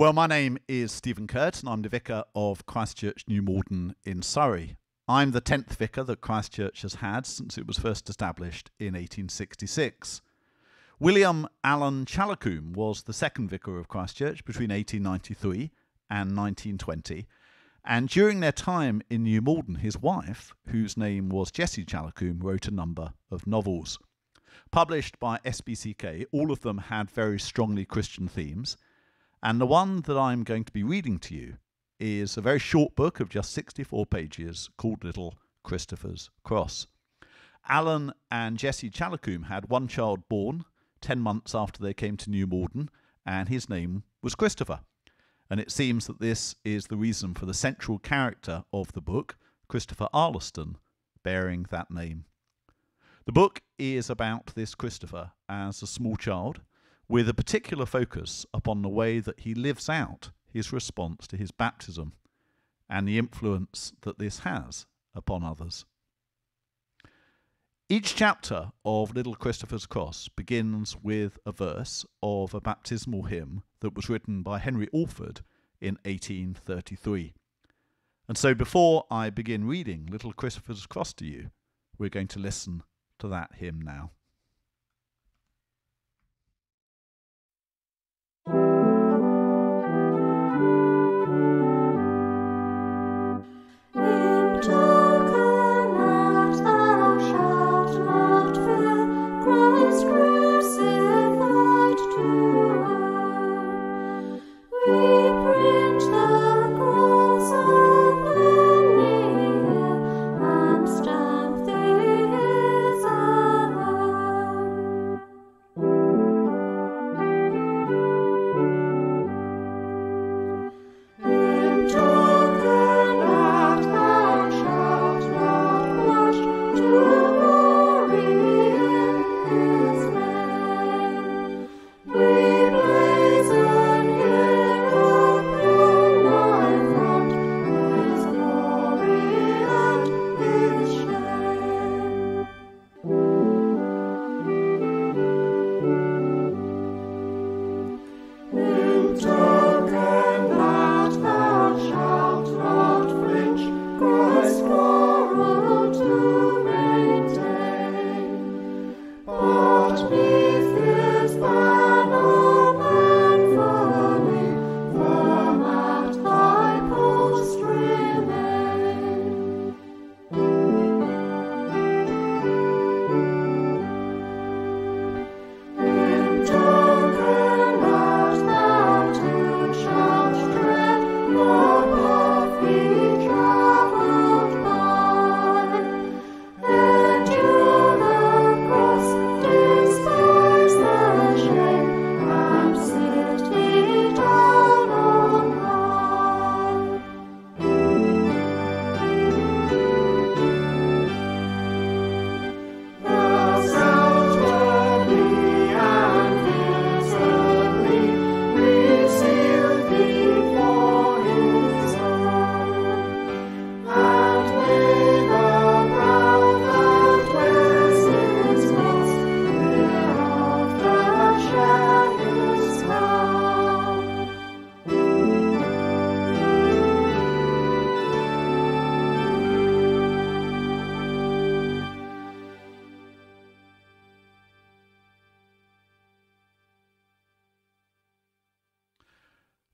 Well, my name is Stephen Kurt and I'm the vicar of Christchurch New Malden in Surrey. I'm the 10th vicar that Christchurch has had since it was first established in 1866. William Allen Challacombe was the second vicar of Christchurch between 1893 and 1920, and during their time in New Malden, his wife, whose name was Jessie Challacombe, wrote a number of novels. Published by SBCK, all of them had very strongly Christian themes, and the one that I'm going to be reading to you is a very short book of just 64 pages called Little Christopher's Cross. Alan and Jessie Challacombe had one child born 10 months after they came to New Malden, and his name was Christopher. And it seems that this is the reason for the central character of the book, Christopher Arleston, bearing that name. The book is about this Christopher as a small child, with a particular focus upon the way that he lives out his response to his baptism and the influence that this has upon others. Each chapter of Little Christopher's Cross begins with a verse of a baptismal hymn that was written by Henry Alford in 1833. And so before I begin reading Little Christopher's Cross to you, we're going to listen to that hymn now.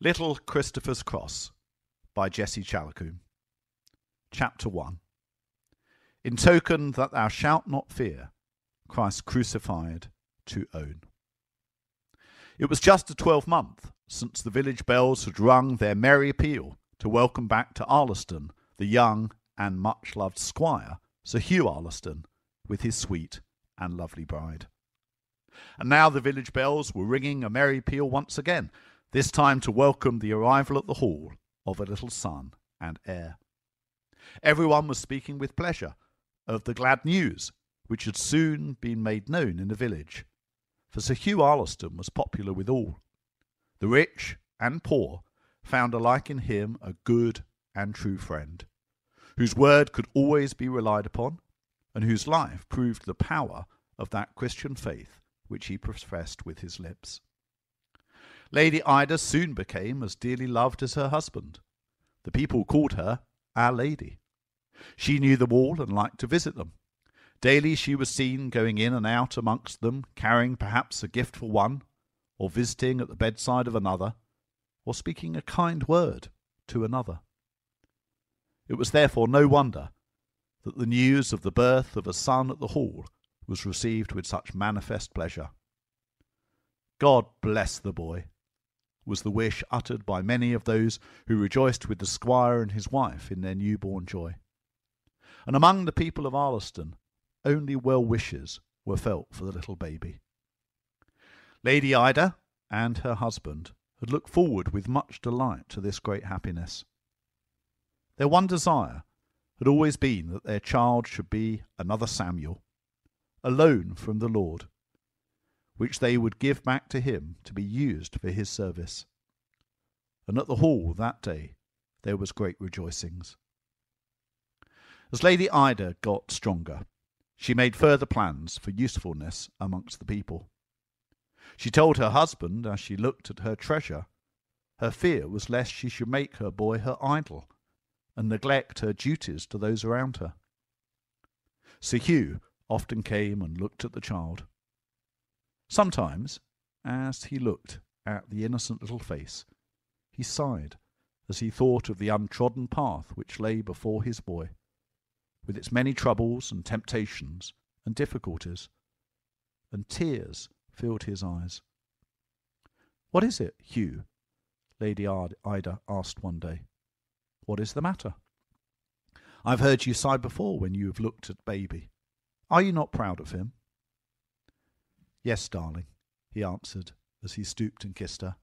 Little Christopher's Cross by Jessie Challacombe. Chapter 1. In token that thou shalt not fear, Christ crucified to own. It was just a 12-month since the village bells had rung their merry peal to welcome back to Arleston the young and much-loved squire, Sir Hugh Arleston, with his sweet and lovely bride. And now the village bells were ringing a merry peal once again, this time to welcome the arrival at the hall of a little son and heir. Everyone was speaking with pleasure of the glad news which had soon been made known in the village, for Sir Hugh Arleston was popular with all. The rich and poor found alike in him a good and true friend, whose word could always be relied upon, and whose life proved the power of that Christian faith which he professed with his lips. Lady Ida soon became as dearly loved as her husband. The people called her Our Lady. She knew them all and liked to visit them. Daily she was seen going in and out amongst them, carrying perhaps a gift for one, or visiting at the bedside of another, or speaking a kind word to another. It was therefore no wonder that the news of the birth of a son at the Hall was received with such manifest pleasure. God bless the boy, was the wish uttered by many of those who rejoiced with the squire and his wife in their newborn joy. And among the people of Arleston, only well wishes were felt for the little baby. Lady Ida and her husband had looked forward with much delight to this great happiness. Their one desire had always been that their child should be another Samuel, a loan from the Lord, which they would give back to him to be used for his service. And at the Hall that day there was great rejoicings. As Lady Ida got stronger, she made further plans for usefulness amongst the people. She told her husband, as she looked at her treasure, her fear was lest she should make her boy her idol, and neglect her duties to those around her. Sir Hugh often came and looked at the child. Sometimes, as he looked at the innocent little face, he sighed as he thought of the untrodden path which lay before his boy, with its many troubles and temptations and difficulties, and tears filled his eyes. "What is it, Hugh?" Lady Ida asked one day. "What is the matter? I've heard you sigh before when you have looked at baby. Are you not proud of him?" "Yes, darling," he answered as he stooped and kissed her.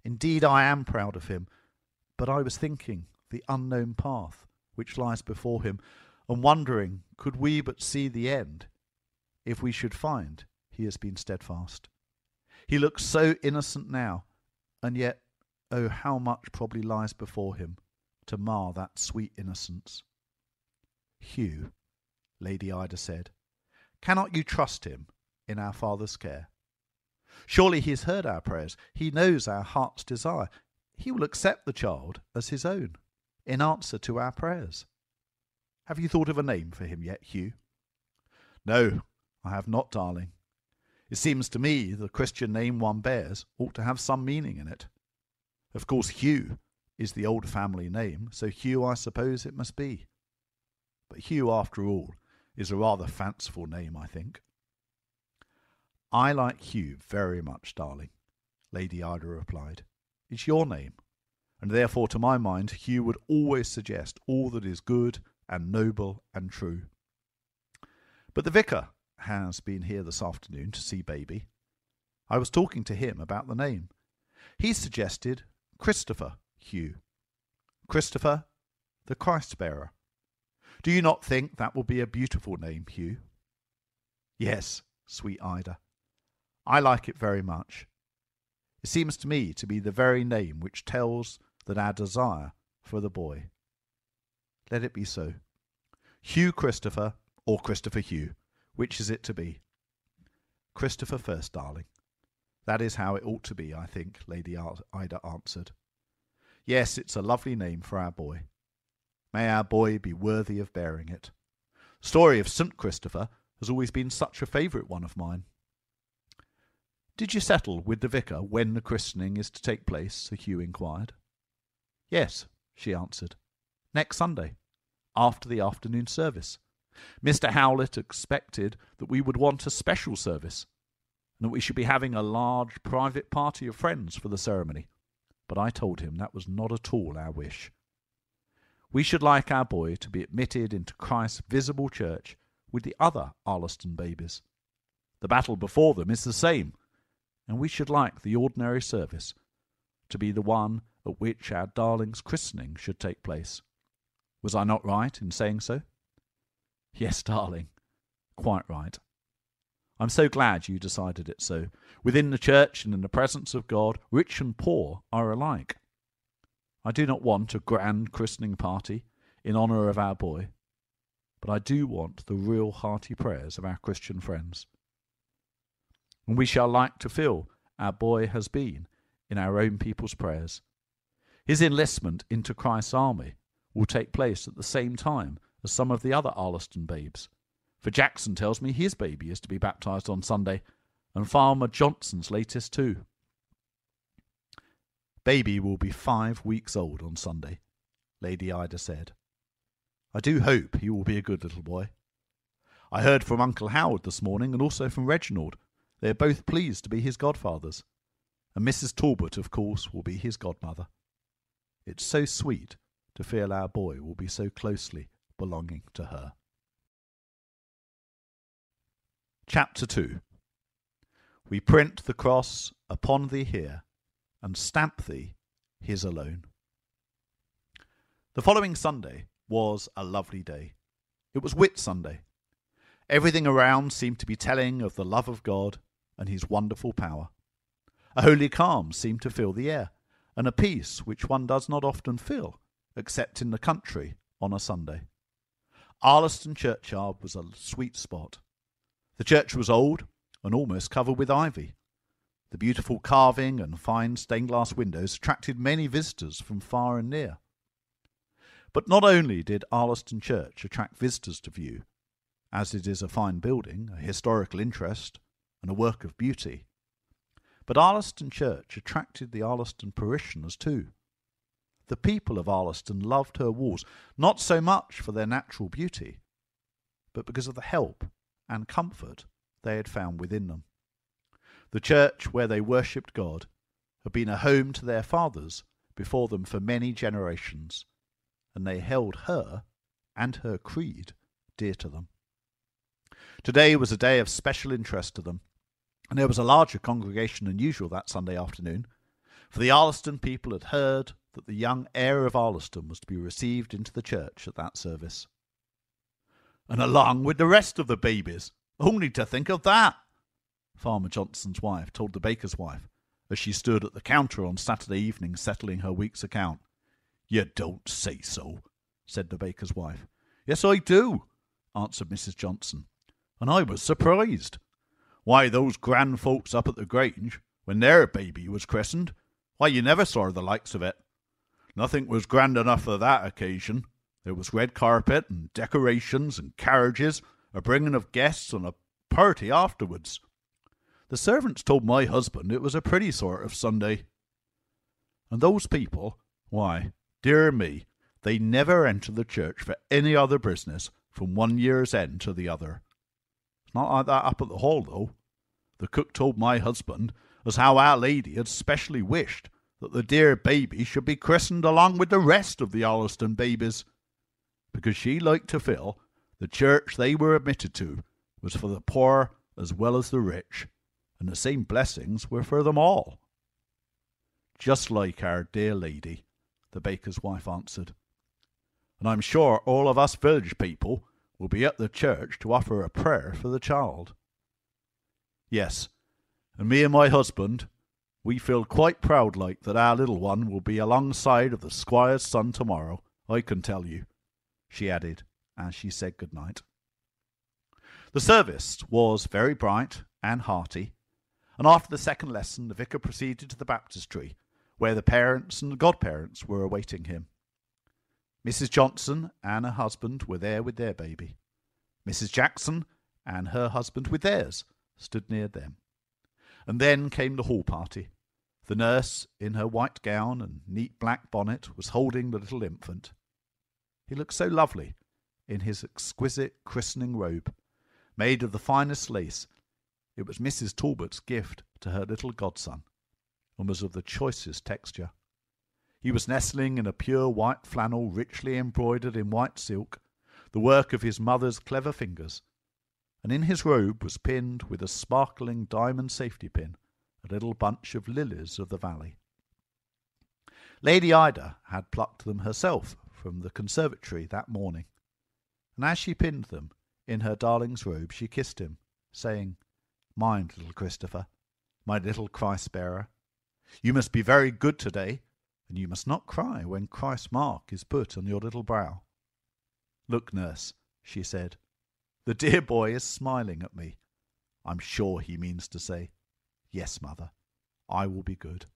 "Indeed I am proud of him, but I was thinking the unknown path which lies before him, and wondering, could we but see the end, if we should find he has been steadfast. He looks so innocent now, and yet, oh, how much probably lies before him to mar that sweet innocence." "Hugh," Lady Ida said, "cannot you trust him in our Father's care? Surely he has heard our prayers. He knows our heart's desire. He will accept the child as his own, in answer to our prayers. Have you thought of a name for him yet, Hugh?" "No, I have not, darling. It seems to me the Christian name one bears ought to have some meaning in it. Of course Hugh is the old family name, so Hugh I suppose it must be. But Hugh, after all, is a rather fanciful name, I think." "I like Hugh very much, darling," Lady Ida replied. "It's your name, and therefore to my mind Hugh would always suggest all that is good and noble and true. But the vicar has been here this afternoon to see baby. I was talking to him about the name. He suggested Christopher Hugh. Christopher, the Christ-bearer. Do you not think that will be a beautiful name, Hugh?" "Yes, sweet Ida. I like it very much. It seems to me to be the very name which tells that our desire for the boy. Let it be so. Hugh Christopher, or Christopher Hugh, which is it to be?" "Christopher first, darling. That is how it ought to be, I think," Lady Ida answered. "Yes, it's a lovely name for our boy. May our boy be worthy of bearing it. The story of St. Christopher has always been such a favourite one of mine." "Did you settle with the vicar when the christening is to take place?" Sir Hugh inquired. "Yes," she answered. "Next Sunday, after the afternoon service. Mr. Howlett expected that we would want a special service, and that we should be having a large private party of friends for the ceremony, but I told him that was not at all our wish. We should like our boy to be admitted into Christ's visible church with the other Arleston babies. The battle before them is the same, and we should like the ordinary service to be the one at which our darling's christening should take place. Was I not right in saying so?" "Yes, darling, quite right. I'm so glad you decided it so. Within the church and in the presence of God, rich and poor are alike. I do not want a grand christening party in honour of our boy, but I do want the real hearty prayers of our Christian friends. And we shall like to feel our boy has been in our own people's prayers. His enlistment into Christ's army will take place at the same time as some of the other Arleston babes, for Jackson tells me his baby is to be baptised on Sunday, and Farmer Johnson's latest too. Baby will be 5 weeks old on Sunday, Lady Ida said. I do hope he will be a good little boy. I heard from Uncle Howard this morning and also from Reginald. They are both pleased to be his godfathers. And Mrs. Talbot, of course, will be his godmother. It's so sweet to feel our boy will be so closely belonging to her. Chapter 2. We print the cross upon thee here, and stamp thee his alone. The following Sunday was a lovely day. It was Whit Sunday. Everything around seemed to be telling of the love of God and his wonderful power. A holy calm seemed to fill the air, and a peace which one does not often feel, except in the country on a Sunday. Arleston churchyard was a sweet spot. The church was old and almost covered with ivy. The beautiful carving and fine stained-glass windows attracted many visitors from far and near. But not only did Arleston Church attract visitors to view, as it is a fine building, a historical interest, and a work of beauty, but Arleston Church attracted the Arleston parishioners too. The people of Arleston loved her walls, not so much for their natural beauty, but because of the help and comfort they had found within them. The church where they worshipped God had been a home to their fathers before them for many generations, and they held her and her creed dear to them. Today was a day of special interest to them, and there was a larger congregation than usual that Sunday afternoon, for the Arleston people had heard that the young heir of Arleston was to be received into the church at that service. And along with the rest of the babies, only to think of that, Farmer Johnson's wife told the baker's wife, as she stood at the counter on Saturday evening settling her week's account. You don't say so, said the baker's wife. Yes, I do, answered Mrs. Johnson, and I was surprised. Why, those grand folks up at the Grange, when their baby was christened, why, you never saw the likes of it. Nothing was grand enough for that occasion. There was red carpet and decorations and carriages, a bringing of guests and a party afterwards. The servants told my husband it was a pretty sort of Sunday. And those people, why, dear me, they never entered the church for any other business from one year's end to the other. It's not like that up at the hall, though. The cook told my husband as how Our Lady had specially wished that the dear baby should be christened along with the rest of the Arleston babies, because she liked to feel the church they were admitted to was for the poor as well as the rich, and the same blessings were for them all. Just like our dear lady, the baker's wife answered. And I'm sure all of us village people will be at the church to offer a prayer for the child. Yes, and me and my husband, we feel quite proud like that our little one will be alongside of the squire's son tomorrow, I can tell you, she added as she said good night. The service was very bright and hearty, and after the second lesson the vicar proceeded to the baptistry, where the parents and the godparents were awaiting him. Mrs. Johnson and her husband were there with their baby. Mrs. Jackson and her husband with theirs stood near them. And then came the hall party. The nurse, in her white gown and neat black bonnet, was holding the little infant. He looked so lovely in his exquisite christening robe, made of the finest lace. It was Mrs. Talbot's gift to her little godson, and was of the choicest texture. He was nestling in a pure white flannel richly embroidered in white silk, the work of his mother's clever fingers, and in his robe was pinned with a sparkling diamond safety pin a little bunch of lilies of the valley. Lady Ida had plucked them herself from the conservatory that morning, and as she pinned them in her darling's robe she kissed him, saying, "Mind, little Christopher, my little Christ-bearer, you must be very good today, and you must not cry when Christ's mark is put on your little brow. Look, nurse," she said, "the dear boy is smiling at me. I'm sure he means to say, 'Yes, mother, I will be good.'"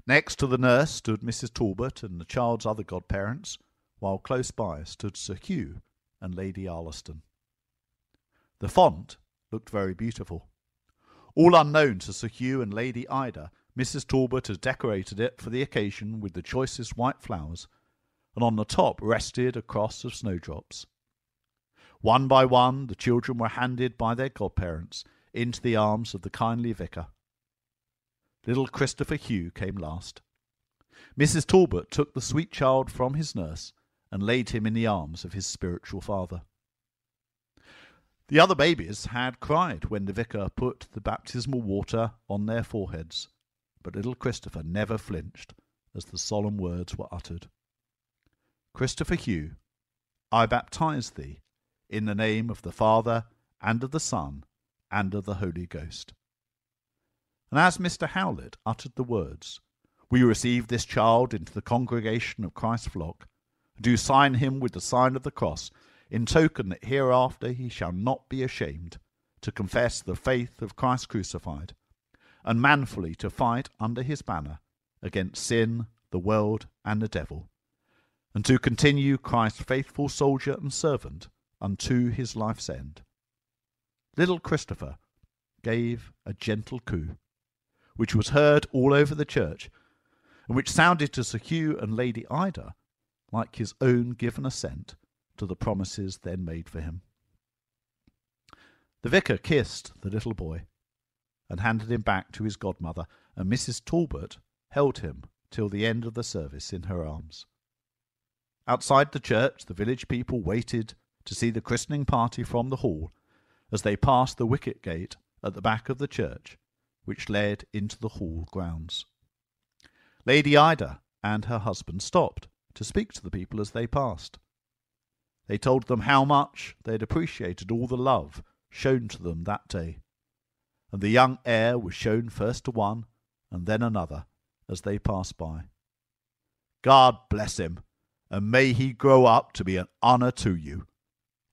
Next to the nurse stood Mrs. Talbot and the child's other godparents, while close by stood Sir Hugh and Lady Arleston. The font looked very beautiful. All unknown to Sir Hugh and Lady Ida, Mrs. Talbot had decorated it for the occasion with the choicest white flowers, and on the top rested a cross of snowdrops. One by one, the children were handed by their godparents into the arms of the kindly vicar. Little Christopher Hugh came last. Mrs. Talbot took the sweet child from his nurse and laid him in the arms of his spiritual father. The other babies had cried when the vicar put the baptismal water on their foreheads, but little Christopher never flinched as the solemn words were uttered. Christopher Hugh, I baptize thee in the name of the Father and of the Son and of the Holy Ghost. And as Mr. Howlett uttered the words, we receive this child into the congregation of Christ's flock, and do sign him with the sign of the cross, in token that hereafter he shall not be ashamed to confess the faith of Christ crucified, and manfully to fight under his banner against sin, the world, and the devil, and to continue Christ's faithful soldier and servant unto his life's end. Little Christopher gave a gentle coo, which was heard all over the church, and which sounded to Sir Hugh and Lady Ida like his own given assent to the promises then made for him. The vicar kissed the little boy and handed him back to his godmother, and Mrs. Talbot held him till the end of the service in her arms. Outside the church, the village people waited to see the christening party from the hall as they passed the wicket gate at the back of the church, which led into the hall grounds. Lady Ida and her husband stopped to speak to the people as they passed. They told them how much they had appreciated all the love shown to them that day, and the young heir was shown first to one and then another as they passed by. God bless him, and may he grow up to be an honour to you,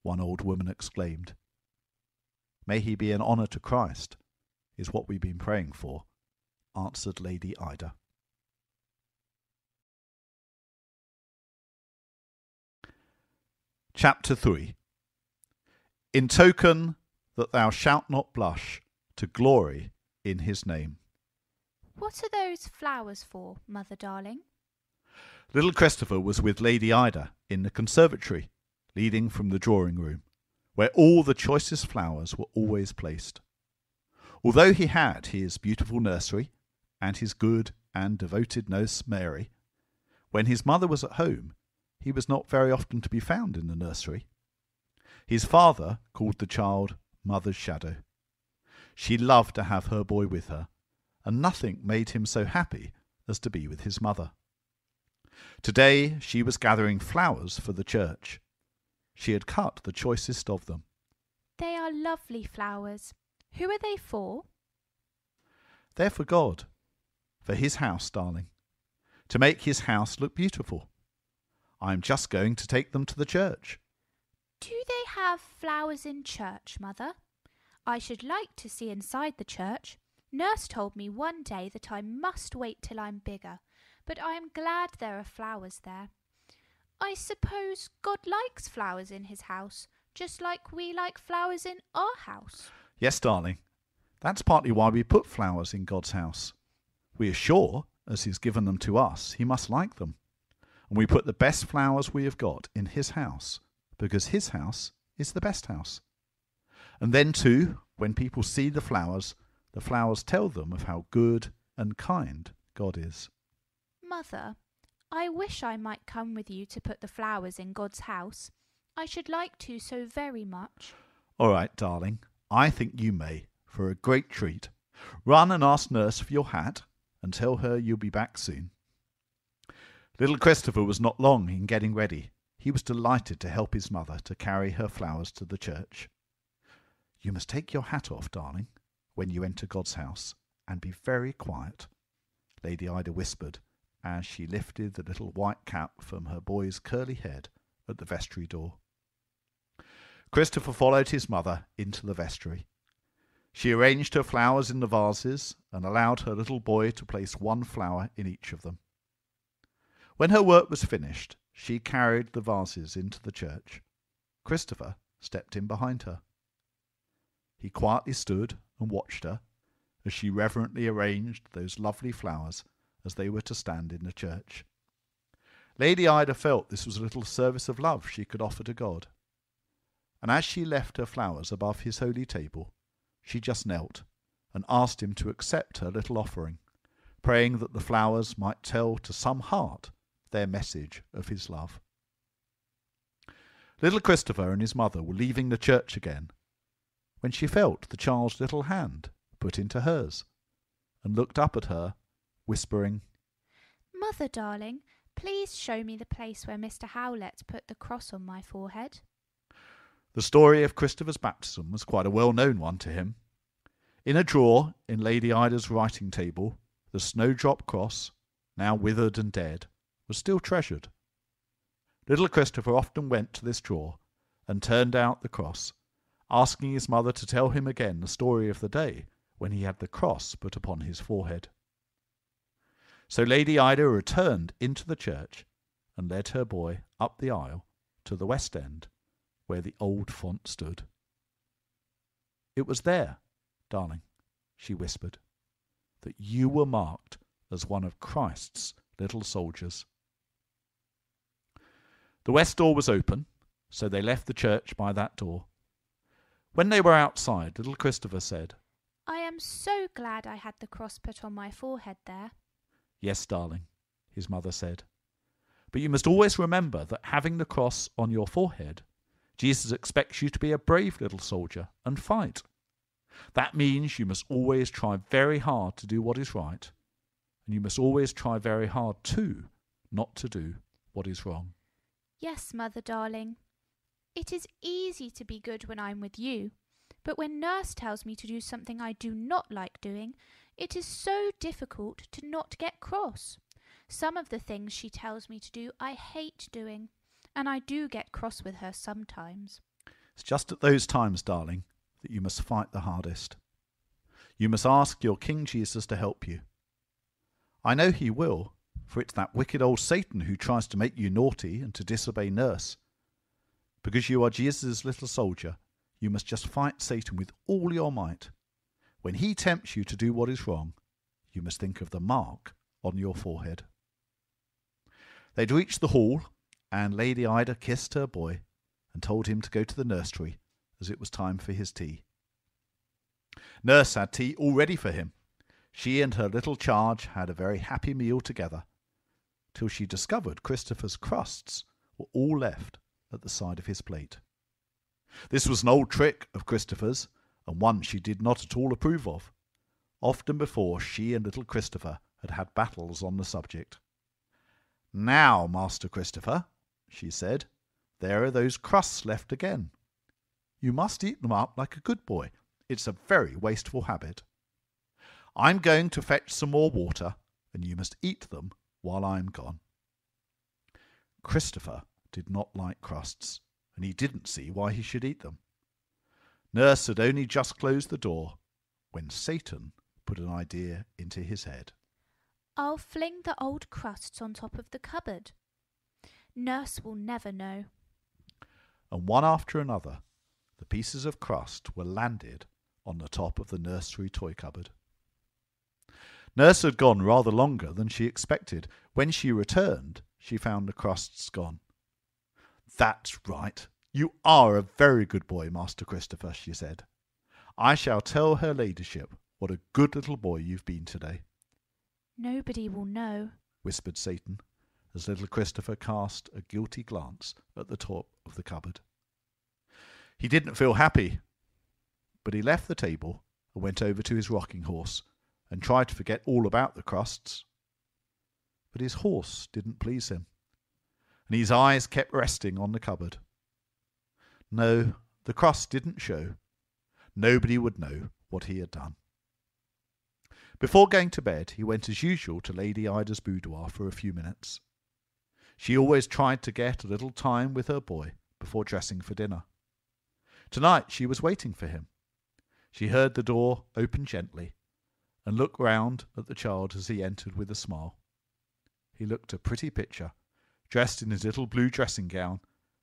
one old woman exclaimed. May he be an honour to Christ, is what we've been praying for, answered Lady Ida. Chapter 3. In token that thou shalt not blush to glory in his name. What are those flowers for, mother darling? Little Christopher was with Lady Ida in the conservatory, leading from the drawing-room, where all the choicest flowers were always placed. Although he had his beautiful nursery and his good and devoted nurse Mary, when his mother was at home, he was not very often to be found in the nursery. His father called the child Mother's Shadow. She loved to have her boy with her, and nothing made him so happy as to be with his mother. Today she was gathering flowers for the church. She had cut the choicest of them. They are lovely flowers. Who are they for? They're for God, for his house, darling, to make his house look beautiful. I'm just going to take them to the church. Do they have flowers in church, Mother? I should like to see inside the church. Nurse told me one day that I must wait till I'm bigger, but I am glad there are flowers there. I suppose God likes flowers in his house, just like we like flowers in our house. Yes, darling. That's partly why we put flowers in God's house. We are sure, as he's given them to us, he must like them. And we put the best flowers we have got in his house, because his house is the best house. And then, too, when people see the flowers tell them of how good and kind God is. Mother, I wish I might come with you to put the flowers in God's house. I should like to so very much. All right, darling. I think you may, for a great treat. Run and ask Nurse for your hat, and tell her you'll be back soon. Little Christopher was not long in getting ready. He was delighted to help his mother to carry her flowers to the church. You must take your hat off, darling, when you enter God's house, and be very quiet, Lady Ida whispered, as she lifted the little white cap from her boy's curly head at the vestry door. Christopher followed his mother into the vestry. She arranged her flowers in the vases and allowed her little boy to place one flower in each of them. When her work was finished, she carried the vases into the church. Christopher stepped in behind her. He quietly stood and watched her as she reverently arranged those lovely flowers as they were to stand in the church. Lady Ida felt this was a little service of love she could offer to God. And as she left her flowers above his holy table, she just knelt and asked him to accept her little offering, praying that the flowers might tell to some heart their message of his love. Little Christopher and his mother were leaving the church again when she felt the child's little hand put into hers and looked up at her, whispering, "Mother, darling, please show me the place where Mr. Howlett put the cross on my forehead." The story of Christopher's baptism was quite a well-known one to him. In a drawer in Lady Ida's writing table, the snowdrop cross, now withered and dead, was still treasured. Little Christopher often went to this drawer and turned out the cross, asking his mother to tell him again the story of the day when he had the cross put upon his forehead. So Lady Ida returned into the church and led her boy up the aisle to the west end, where the old font stood. "It was there, darling," she whispered, "that you were marked as one of Christ's little soldiers." The west door was open, so they left the church by that door. When they were outside, little Christopher said, "I am so glad I had the cross put on my forehead there." "Yes, darling," his mother said, "but you must always remember that having the cross on your forehead, Jesus expects you to be a brave little soldier and fight. That means you must always try very hard to do what is right, and you must always try very hard too not to do what is wrong." "Yes, Mother, darling. It is easy to be good when I'm with you, but when Nurse tells me to do something I do not like doing, it is so difficult to not get cross. Some of the things she tells me to do I hate doing, and I do get cross with her sometimes." It's just at those times, darling, that you must fight the hardest. You must ask your King Jesus to help you. I know he will, for it's that wicked old Satan who tries to make you naughty and to disobey Nurse. Because you are Jesus' little soldier, you must just fight Satan with all your might. When he tempts you to do what is wrong, you must think of the mark on your forehead. They'd reached the hall, and Lady Ida kissed her boy and told him to go to the nursery, as it was time for his tea. Nurse had tea all ready for him. She and her little charge had a very happy meal together, till she discovered Christopher's crusts were all left at the side of his plate. This was an old trick of Christopher's, and one she did not at all approve of. Often before, she and little Christopher had had battles on the subject. "Now, Master Christopher," she said, "there are those crusts left again. You must eat them up like a good boy. It's a very wasteful habit. I'm going to fetch some more water, and you must eat them while I'm gone." Christopher did not like crusts, and he didn't see why he should eat them. Nurse had only just closed the door when Satan put an idea into his head. "I'll fling the old crusts on top of the cupboard. Nurse will never know." And one after another, the pieces of crust were landed on the top of the nursery toy cupboard. Nurse had gone rather longer than she expected. When she returned, she found the crusts gone. "That's right. You are a very good boy, Master Christopher," she said. "I shall tell her ladyship what a good little boy you've been today." "Nobody will know," whispered Satan, as little Christopher cast a guilty glance at the top of the cupboard. He didn't feel happy, but he left the table and went over to his rocking horse and tried to forget all about the crusts. But his horse didn't please him, and his eyes kept resting on the cupboard. No, the crust didn't show. Nobody would know what he had done. Before going to bed, he went as usual to Lady Ida's boudoir for a few minutes. She always tried to get a little time with her boy before dressing for dinner. Tonight she was waiting for him. She heard the door open gently and looked round at the child as he entered with a smile. He looked a pretty picture, dressed in his little blue dressing gown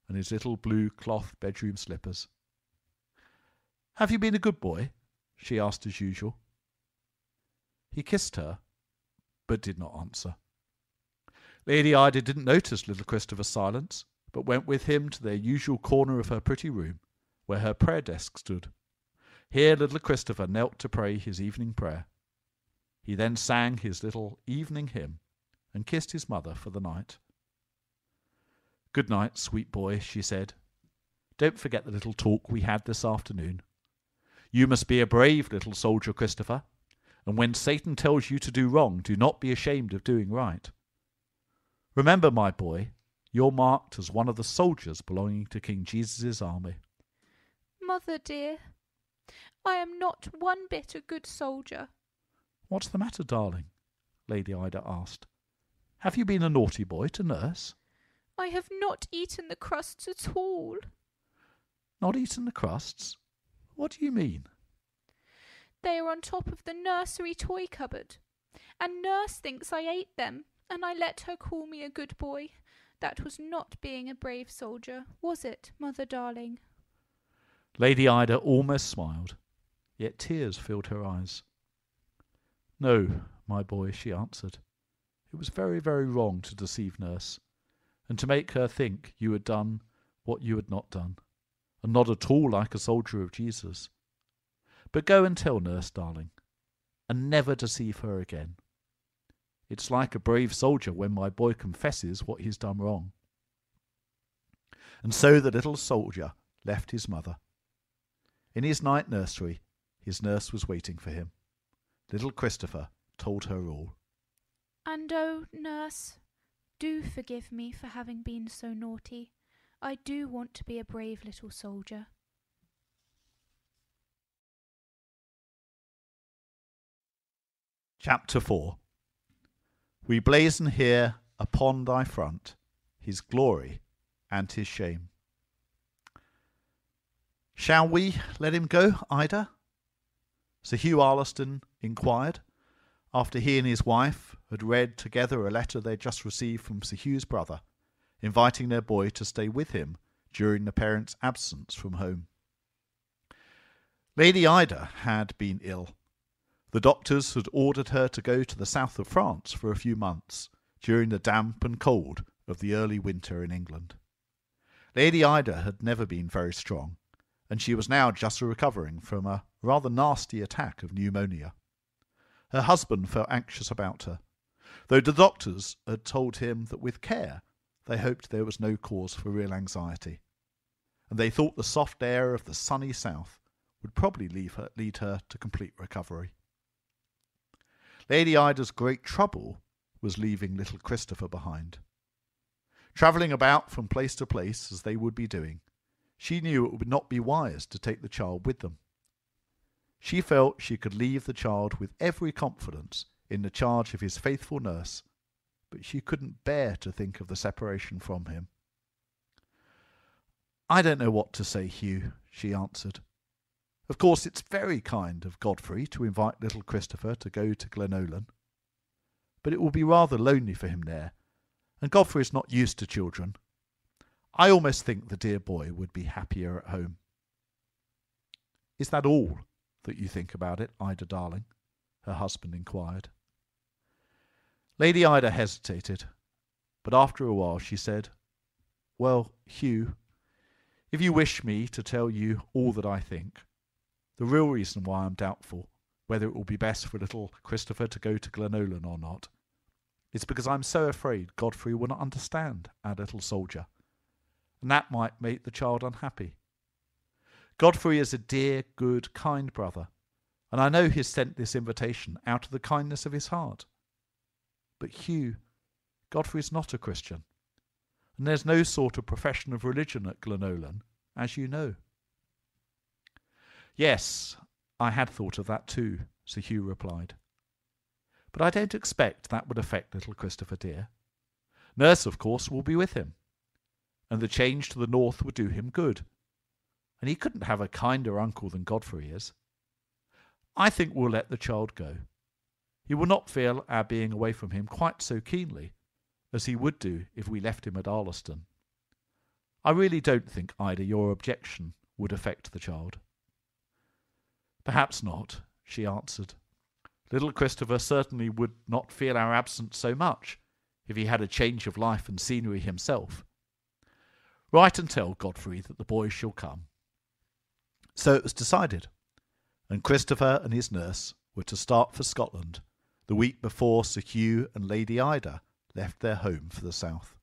and his little blue cloth bedroom slippers. "Have you been a good boy?" she asked as usual. He kissed her, but did not answer. Lady Ida didn't notice little Christopher's silence, but went with him to their usual corner of her pretty room, where her prayer desk stood. Here little Christopher knelt to pray his evening prayer. He then sang his little evening hymn and kissed his mother for the night. "Good night, sweet boy," she said. "Don't forget the little talk we had this afternoon. You must be a brave little soldier, Christopher, and when Satan tells you to do wrong, do not be ashamed of doing right. Remember, my boy, you're marked as one of the soldiers belonging to King Jesus' army." "Mother dear, I am not one bit a good soldier." "What's the matter, darling?" Lady Ida asked. "Have you been a naughty boy to nurse?" "I have not eaten the crusts at all." "Not eaten the crusts? What do you mean?" "They are on top of the nursery toy cupboard, and nurse thinks I ate them, and I let her call me a good boy. That was not being a brave soldier, was it, mother darling?" Lady Ida almost smiled, yet tears filled her eyes. "No, my boy," she answered. "It was very, very wrong to deceive nurse, and to make her think you had done what you had not done, and not at all like a soldier of Jesus. But go and tell nurse, darling, and never deceive her again. It's like a brave soldier when my boy confesses what he's done wrong." And so the little soldier left his mother. In his night nursery, his nurse was waiting for him. Little Christopher told her all. "And oh, nurse, do forgive me for having been so naughty. I do want to be a brave little soldier." Chapter 4. We blazon here upon thy front his glory and his shame. "Shall we let him go, Ida?" Sir Hugh Arleston inquired, after he and his wife had read together a letter they had just received from Sir Hugh's brother, inviting their boy to stay with him during the parents' absence from home. Lady Ida had been ill. The doctors had ordered her to go to the south of France for a few months during the damp and cold of the early winter in England. Lady Ida had never been very strong, and she was now just recovering from a rather nasty attack of pneumonia. Her husband felt anxious about her, though the doctors had told him that with care they hoped there was no cause for real anxiety, and they thought the soft air of the sunny south would probably lead her to complete recovery. Lady Ida's great trouble was leaving little Christopher behind. Travelling about from place to place as they would be doing, she knew it would not be wise to take the child with them. She felt she could leave the child with every confidence in the charge of his faithful nurse, but she couldn't bear to think of the separation from him. "I don't know what to say, Hugh," she answered. "Of course, it's very kind of Godfrey to invite little Christopher to go to Glenollan, but it will be rather lonely for him there, and Godfrey is not used to children. I almost think the dear boy would be happier at home." "Is that all that you think about it, Ida darling?" her husband inquired. Lady Ida hesitated, but after a while she said, "Well, Hugh, if you wish me to tell you all that I think, the real reason why I'm doubtful whether it will be best for little Christopher to go to Glenollan or not is because I'm so afraid Godfrey will not understand our little soldier, and that might make the child unhappy. Godfrey is a dear, good, kind brother, and I know he's sent this invitation out of the kindness of his heart. But Hugh, Godfrey's not a Christian, and there's no sort of profession of religion at Glenollan, as you know." "Yes, I had thought of that too," Sir Hugh replied. "But I don't expect that would affect little Christopher dear. Nurse, of course, will be with him, and the change to the north would do him good, and he couldn't have a kinder uncle than Godfrey is. I think we'll let the child go. He will not feel our being away from him quite so keenly as he would do if we left him at Arleston. I really don't think, Ida, your objection would affect the child." "Perhaps not," she answered. "Little Christopher certainly would not feel our absence so much if he had a change of life and scenery himself. Write and tell Godfrey that the boys shall come." So it was decided, and Christopher and his nurse were to start for Scotland the week before Sir Hugh and Lady Ida left their home for the south.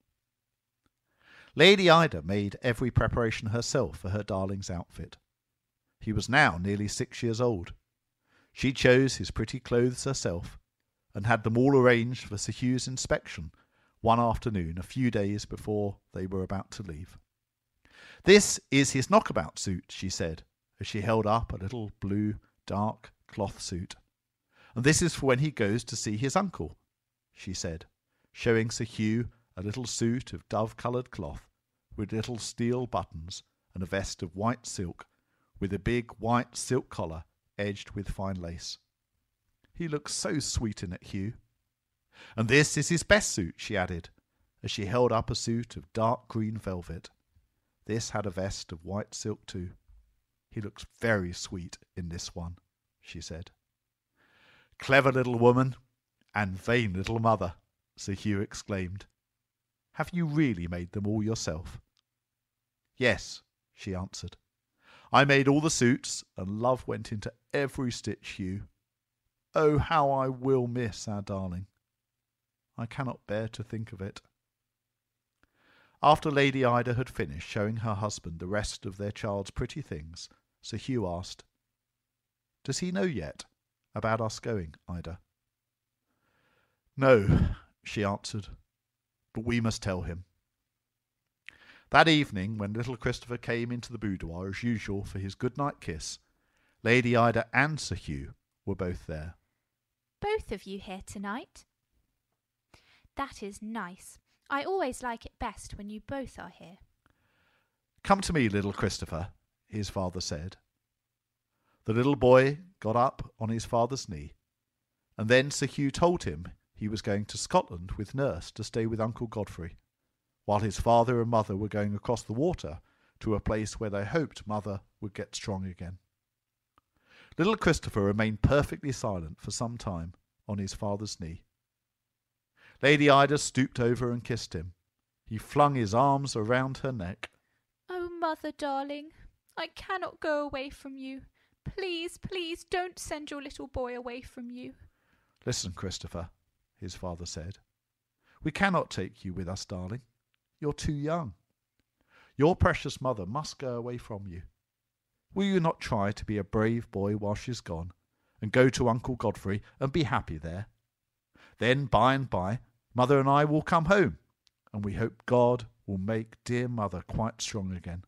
Lady Ida made every preparation herself for her darling's outfit. He was now nearly 6 years old. She chose his pretty clothes herself, and had them all arranged for Sir Hugh's inspection one afternoon a few days before they were about to leave. "This is his knockabout suit," she said, as she held up a little blue, dark cloth suit. "And this is for when he goes to see his uncle," she said, showing Sir Hugh a little suit of dove-coloured cloth with little steel buttons and a vest of white silk with a big white silk collar edged with fine lace. "He looks so sweet in it, Hugh. And this is his best suit," she added, as she held up a suit of dark green velvet. This had a vest of white silk too. "He looks very sweet in this one," she said. "Clever little woman and vain little mother," Sir Hugh exclaimed. "Have you really made them all yourself?" "Yes," she answered. "I made all the suits, and love went into every stitch, Hugh. Oh, how I will miss our darling. I cannot bear to think of it." After Lady Ida had finished showing her husband the rest of their child's pretty things, Sir Hugh asked, "Does he know yet about us going, Ida?" "No," she answered, "but we must tell him." That evening, when little Christopher came into the boudoir as usual for his good-night kiss, Lady Ida and Sir Hugh were both there. "Both of you here tonight? That is nice. I always like it best when you both are here." "Come to me, little Christopher," his father said. The little boy got up on his father's knee, and then Sir Hugh told him he was going to Scotland with nurse to stay with Uncle Godfrey, while his father and mother were going across the water to a place where they hoped mother would get strong again. Little Christopher remained perfectly silent for some time on his father's knee. Lady Ida stooped over and kissed him. He flung his arms around her neck. "Oh, mother darling, I cannot go away from you. Please, please don't send your little boy away from you." "Listen, Christopher," his father said. "We cannot take you with us, darling. You're too young. Your precious mother must go away from you. Will you not try to be a brave boy while she's gone, and go to Uncle Godfrey and be happy there? Then, by and by, Mother and I will come home, and we hope God will make dear Mother quite strong again.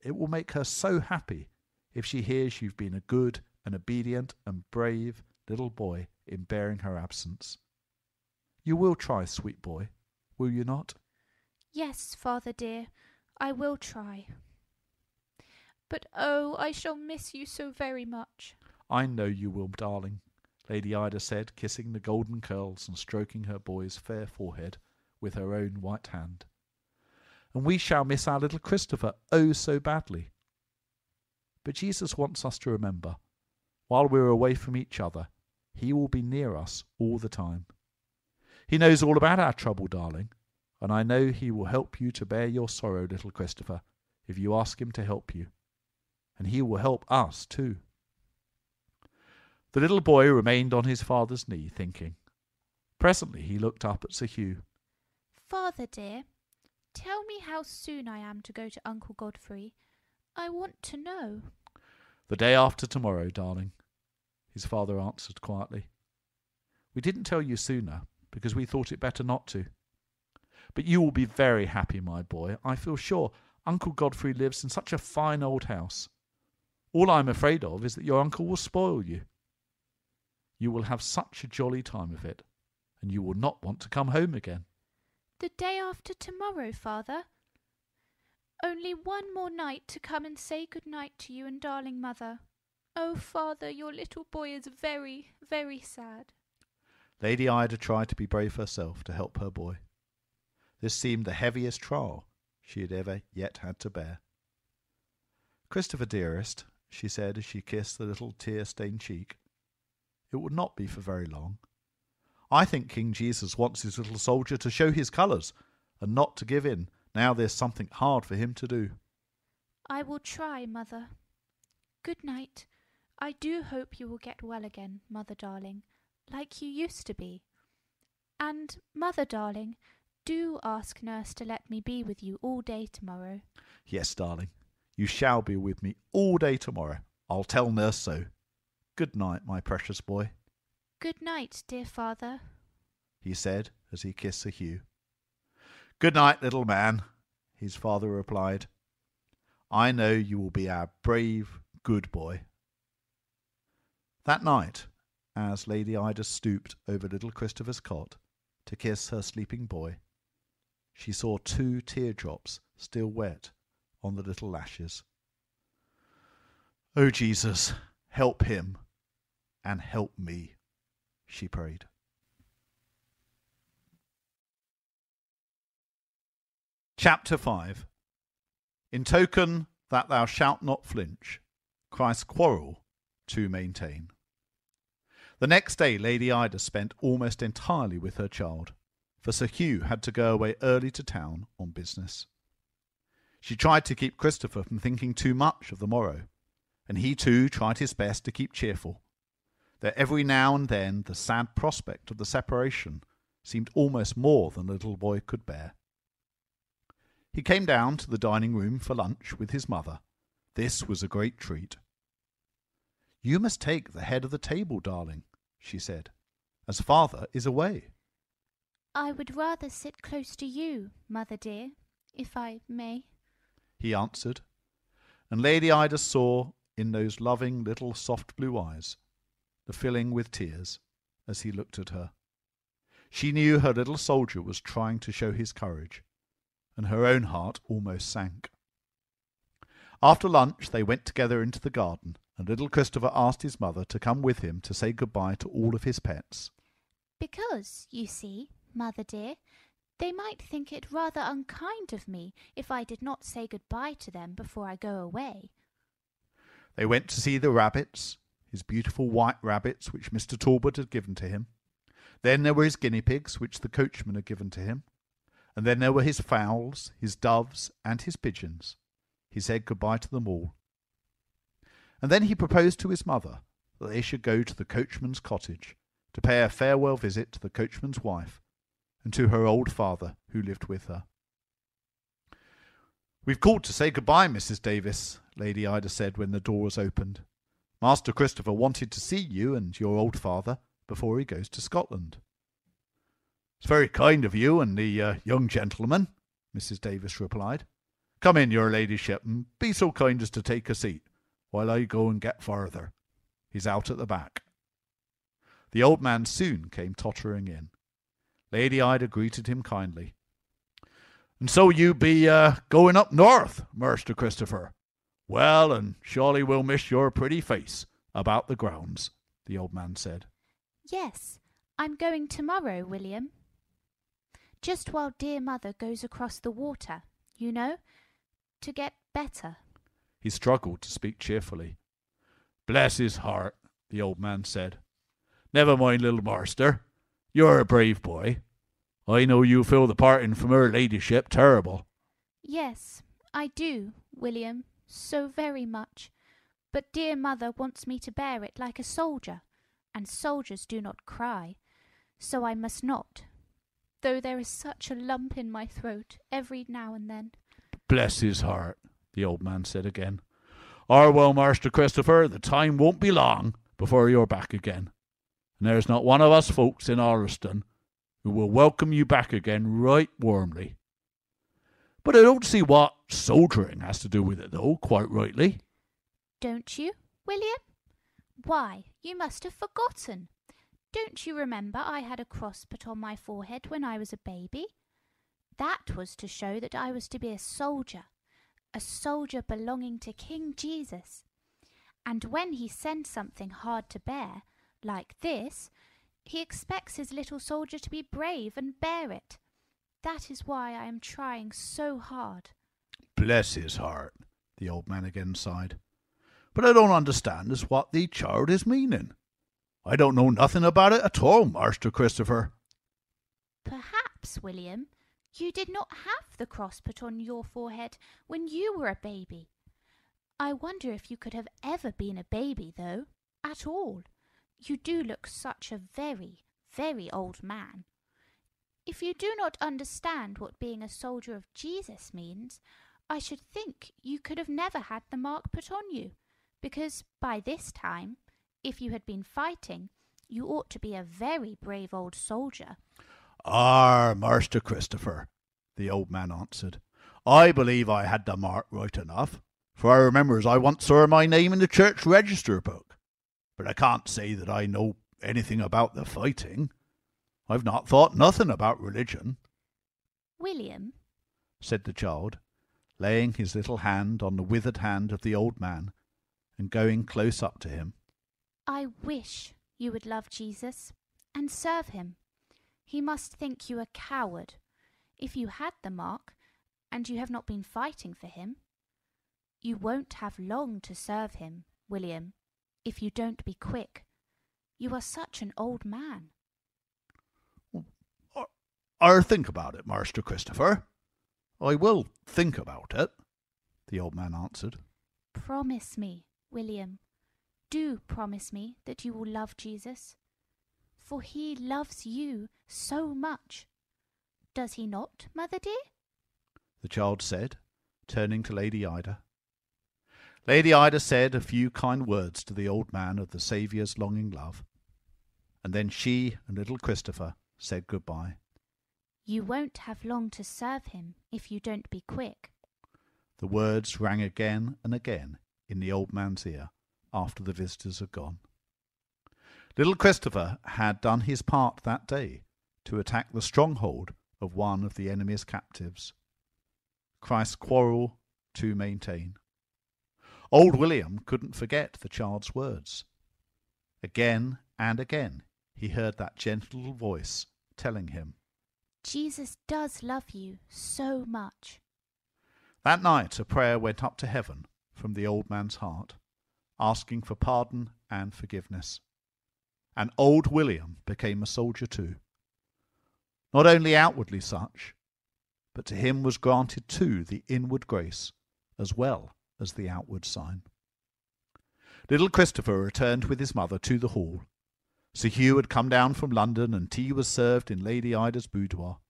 It will make her so happy if she hears you've been a good and obedient and brave little boy in bearing her absence. You will try, sweet boy, will you not?" "Yes, father dear, I will try. But oh, I shall miss you so very much." "I know you will, darling," Lady Ida said, kissing the golden curls and stroking her boy's fair forehead with her own white hand. "And we shall miss our little Christopher oh so badly. But Jesus wants us to remember, while we're away from each other, he will be near us all the time. He knows all about our trouble, darling, and I know he will help you to bear your sorrow, little Christopher, if you ask him to help you. And he will help us too." The little boy remained on his father's knee, thinking. Presently he looked up at Sir Hugh. "Father dear, tell me how soon I am to go to Uncle Godfrey. I want to know." "The day after tomorrow, darling," his father answered quietly. "We didn't tell you sooner, because we thought it better not to. But you will be very happy, my boy. I feel sure Uncle Godfrey lives in such a fine old house. All I'm afraid of is that your uncle will spoil you. You will have such a jolly time of it, and you will not want to come home again." "The day after tomorrow, father? Only one more night to come and say good night to you and darling mother. Oh, father, your little boy is very, very sad. Lady Ida tried to be brave herself to help her boy. This seemed the heaviest trial she had ever yet had to bear. Christopher, dearest, she said as she kissed the little tear-stained cheek, it would not be for very long. I think King Jesus wants his little soldier to show his colours and not to give in. Now there's something hard for him to do. I will try, mother. Good night. I do hope you will get well again, mother darling, like you used to be. And, mother darling, do ask nurse to let me be with you all day tomorrow. Yes, darling, you shall be with me all day tomorrow. I'll tell nurse so. Good night, my precious boy. Good night, dear father, he said as he kissed Sir Hugh. Good night, little man, his father replied. I know you will be our brave, good boy. That night, as Lady Ida stooped over little Christopher's cot to kiss her sleeping boy, she saw 2 teardrops still wet on the little lashes. Oh, Jesus, help him and help me, she prayed. Chapter 5. In token that thou shalt not flinch, Christ's quarrel to maintain. The next day Lady Ida spent almost entirely with her child, for Sir Hugh had to go away early to town on business. She tried to keep Christopher from thinking too much of the morrow, and he too tried his best to keep cheerful, though every now and then the sad prospect of the separation seemed almost more than the little boy could bear. He came down to the dining room for lunch with his mother. This was a great treat. You must take the head of the table, darling, she said, as father is away. I would rather sit close to you, mother dear, if I may, he answered, and Lady Ida saw in those loving little soft blue eyes the filling with tears as he looked at her. She knew her little soldier was trying to show his courage, and her own heart almost sank. After lunch they went together into the garden, and little Christopher asked his mother to come with him to say goodbye to all of his pets. Because, you see, mother dear, they might think it rather unkind of me if I did not say goodbye to them before I go away. They went to see the rabbits, his beautiful white rabbits which Mr. Talbot had given to him. Then there were his guinea pigs which the coachman had given to him. And then there were his fowls, his doves, and his pigeons. He said goodbye to them all. And then he proposed to his mother that they should go to the coachman's cottage to pay a farewell visit to the coachman's wife and to her old father who lived with her. We've called to say goodbye, Mrs. Davis, Lady Ida said when the door was opened. Master Christopher wanted to see you and your old father before he goes to Scotland. It's very kind of you and the young gentleman, Mrs. Davis replied. Come in, your ladyship, and be so kind as to take a seat while I go and get farther. He's out at the back. The old man soon came tottering in. Lady Ida greeted him kindly. And so you be going up north, Master Christopher? Well, and surely we'll miss your pretty face about the grounds, the old man said. Yes, I'm going tomorrow, William. Just while dear mother goes across the water, you know, to get better. He struggled to speak cheerfully. Bless his heart, the old man said. Never mind, little master. You're a brave boy. I know you feel the parting from her ladyship terrible. Yes, I do, William, so very much. But dear mother wants me to bear it like a soldier, and soldiers do not cry, so I must not, though there is such a lump in my throat every now and then. Bless his heart, the old man said again. Well, Master Christopher, the time won't be long before you're back again, and there's not one of us folks in Orliston who will welcome you back again right warmly. But I don't see what soldiering has to do with it, though, quite rightly. Don't you, William? Why, you must have forgotten. Don't you remember I had a cross put on my forehead when I was a baby? That was to show that I was to be a soldier belonging to King Jesus. And when he sends something hard to bear, like this, he expects his little soldier to be brave and bear it. That is why I am trying so hard." "Bless his heart," the old man again sighed. "But I don't understand as what the child is meaning. I don't know nothing about it at all, Master Christopher." "Perhaps, William, you did not have the cross put on your forehead when you were a baby. I wonder if you could have ever been a baby, though, at all. You do look such a very, very old man. If you do not understand what being a soldier of Jesus means, I should think you could have never had the mark put on you, because by this time, if you had been fighting, you ought to be a very brave old soldier." "Ah, Master Christopher," the old man answered, "I believe I had the mark right enough, for I remember as I once saw my name in the church register book. But I can't say that I know anything about the fighting. I've not thought nothing about religion." "William," said the child, laying his little hand on the withered hand of the old man and going close up to him, "I wish you would love Jesus and serve him. He must think you a coward if you had the mark and you have not been fighting for him. You won't have long to serve him, William, if you don't be quick. You are such an old man." "I'll think about it, Master Christopher. I will think about it," the old man answered. "Promise me, William, do promise me that you will love Jesus, for he loves you so much. Does he not, Mother dear?" the child said, turning to Lady Ida. Lady Ida said a few kind words to the old man of the Saviour's longing love, and then she and little Christopher said goodbye. "You won't have long to serve him if you don't be quick." The words rang again and again in the old man's ear after the visitors had gone. Little Christopher had done his part that day to attack the stronghold of one of the enemy's captives. Christ's quarrel to maintain. Old William couldn't forget the child's words. Again and again he heard that gentle little voice telling him, "Jesus does love you so much." That night a prayer went up to heaven from the old man's heart, asking for pardon and forgiveness. And old William became a soldier too. Not only outwardly such, but to him was granted too the inward grace as well as the outward sign. Little Christopher returned with his mother to the hall. Sir Hugh had come down from London and tea was served in Lady Ida's boudoir.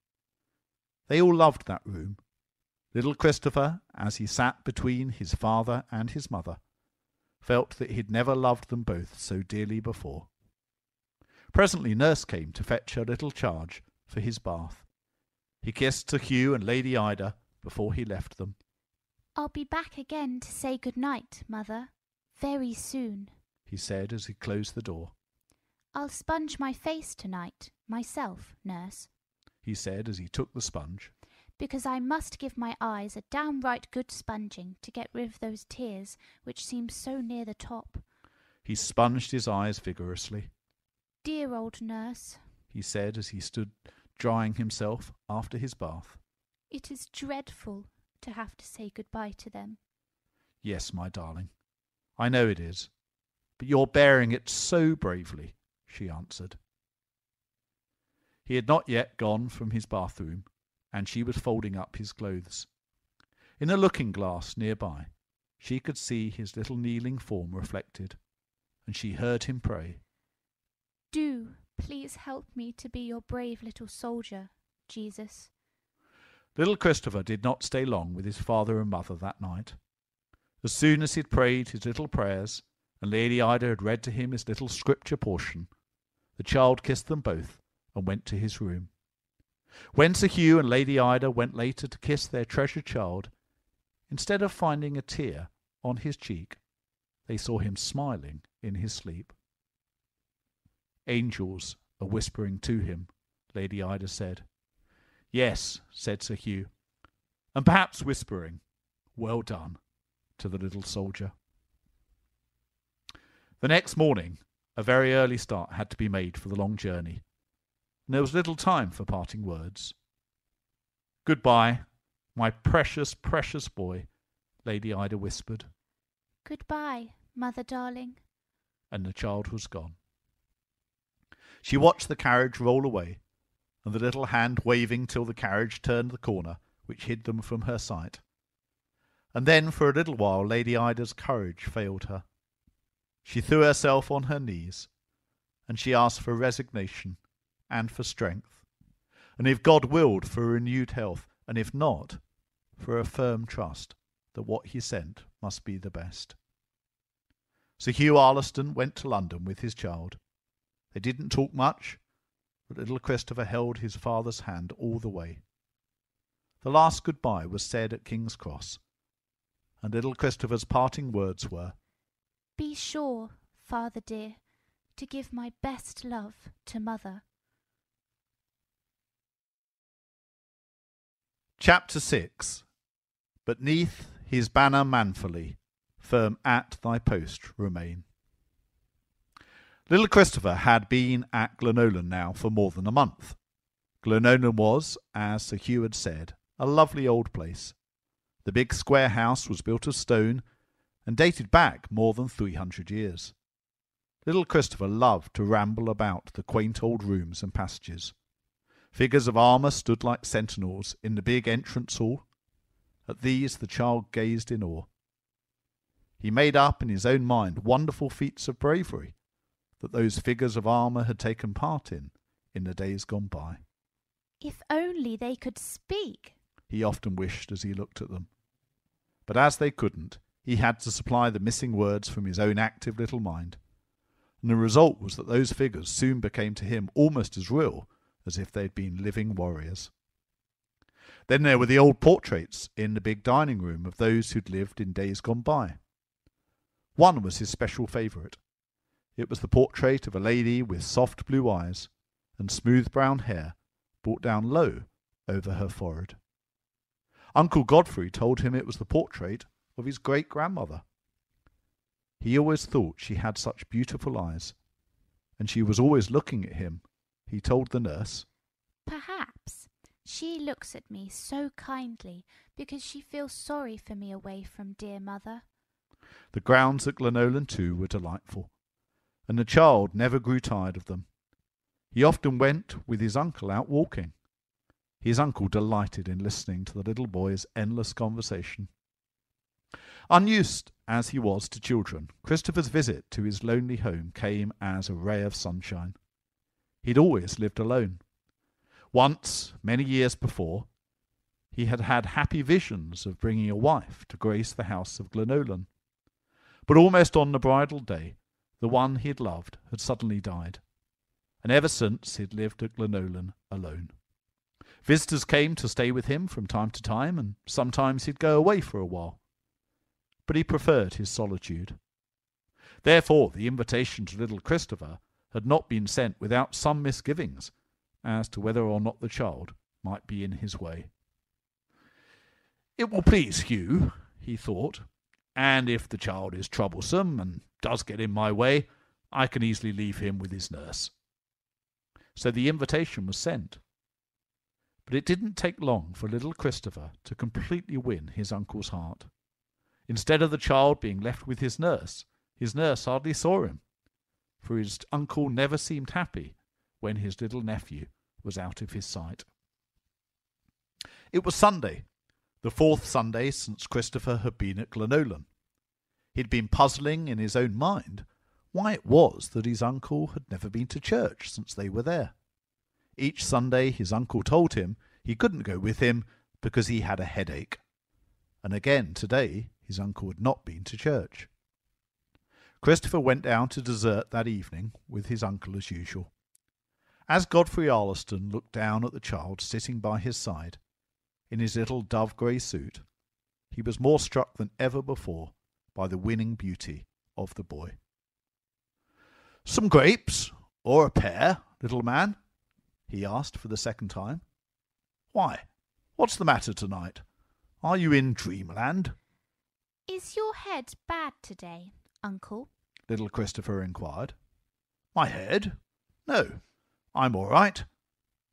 They all loved that room. Little Christopher, as he sat between his father and his mother, felt that he'd never loved them both so dearly before. Presently nurse came to fetch her little charge for his bath. He kissed Sir Hugh and Lady Ida before he left them. "I'll be back again to say good night, Mother, very soon," he said as he closed the door. "I'll sponge my face tonight, myself, nurse," he said as he took the sponge. "because I must give my eyes a downright good sponging to get rid of those tears which seem so near the top." He sponged his eyes vigorously. "Dear old nurse," he said as he stood drying himself after his bath. "it is dreadful to have to say goodbye to them." "Yes, my darling, I know it is, but you're bearing it so bravely," she answered. He had not yet gone from his bathroom, and she was folding up his clothes. In a looking-glass nearby, she could see his little kneeling form reflected, and she heard him pray, "Do please help me to be your brave little soldier, Jesus." Little Christopher did not stay long with his father and mother that night. As soon as he had prayed his little prayers, and Lady Ida had read to him his little scripture portion, the child kissed them both and went to his room. When Sir Hugh and Lady Ida went later to kiss their treasured child, instead of finding a tear on his cheek, they saw him smiling in his sleep. "Angels are whispering to him," Lady Ida said. "Yes," said Sir Hugh, "and perhaps whispering, 'Well done,' to the little soldier." The next morning, a very early start had to be made for the long journey, and there was little time for parting words. "Goodbye, my precious, precious boy," Lady Ida whispered. "Goodbye, mother darling." And the child was gone. She watched the carriage roll away, and the little hand waving till the carriage turned the corner which hid them from her sight. And then for a little while Lady Ida's courage failed her. She threw herself on her knees, and she asked for resignation and for strength, and if God willed, for renewed health, and if not, for a firm trust that what he sent must be the best. Sir Hugh Arleston went to London with his child. They didn't talk much, but little Christopher held his father's hand all the way. The last goodbye was said at King's Cross, and little Christopher's parting words were, "Be sure, father dear, to give my best love to mother." Chapter 6. But 'neath his banner manfully, firm at thy post remain. Little Christopher had been at Glenollan now for more than a month. Glenollan was, as Sir Hugh had said, a lovely old place. The big square house was built of stone and dated back more than 300 years. Little Christopher loved to ramble about the quaint old rooms and passages. Figures of armour stood like sentinels in the big entrance hall. At these the child gazed in awe. He made up in his own mind wonderful feats of bravery that those figures of armour had taken part in the days gone by. "If only they could speak," he often wished as he looked at them. But as they couldn't, he had to supply the missing words from his own active little mind, and the result was that those figures soon became to him almost as real as if they had been living warriors. Then there were the old portraits in the big dining room of those who'd lived in days gone by. One was his special favourite. It was the portrait of a lady with soft blue eyes and smooth brown hair brought down low over her forehead. Uncle Godfrey told him it was the portrait of his great-grandmother. He always thought she had such beautiful eyes, and she was always looking at him, he told the nurse. "Perhaps she looks at me so kindly because she feels sorry for me away from dear mother." The grounds at Glenollan, too, were delightful, and the child never grew tired of them. He often went with his uncle out walking. His uncle delighted in listening to the little boy's endless conversation. Unused as he was to children, Christopher's visit to his lonely home came as a ray of sunshine. He'd always lived alone. Once, many years before, he had had happy visions of bringing a wife to grace the house of Glenollan. But almost on the bridal day, the one he had loved had suddenly died, and ever since he had lived at Glenollan alone. Visitors came to stay with him from time to time, and sometimes he'd go away for a while. But he preferred his solitude. Therefore the invitation to little Christopher had not been sent without some misgivings as to whether or not the child might be in his way. "It will please Hugh," he thought, "and if the child is troublesome and does get in my way, I can easily leave him with his nurse." So the invitation was sent. But it didn't take long for little Christopher to completely win his uncle's heart. Instead of the child being left with his nurse hardly saw him, for his uncle never seemed happy when his little nephew was out of his sight. It was Sunday, the 4th Sunday since Christopher had been at Glenollan. He'd been puzzling in his own mind why it was that his uncle had never been to church since they were there. Each Sunday his uncle told him he couldn't go with him because he had a headache. And again today his uncle had not been to church. Christopher went down to dessert that evening with his uncle as usual. As Godfrey Arleston looked down at the child sitting by his side, in his little dove-grey suit, he was more struck than ever before by the winning beauty of the boy. "Some grapes, or a pear, little man?" he asked for the second time. "Why, what's the matter tonight? Are you in dreamland?" "Is your head bad today, uncle?" little Christopher inquired. My head? No, I'm all right.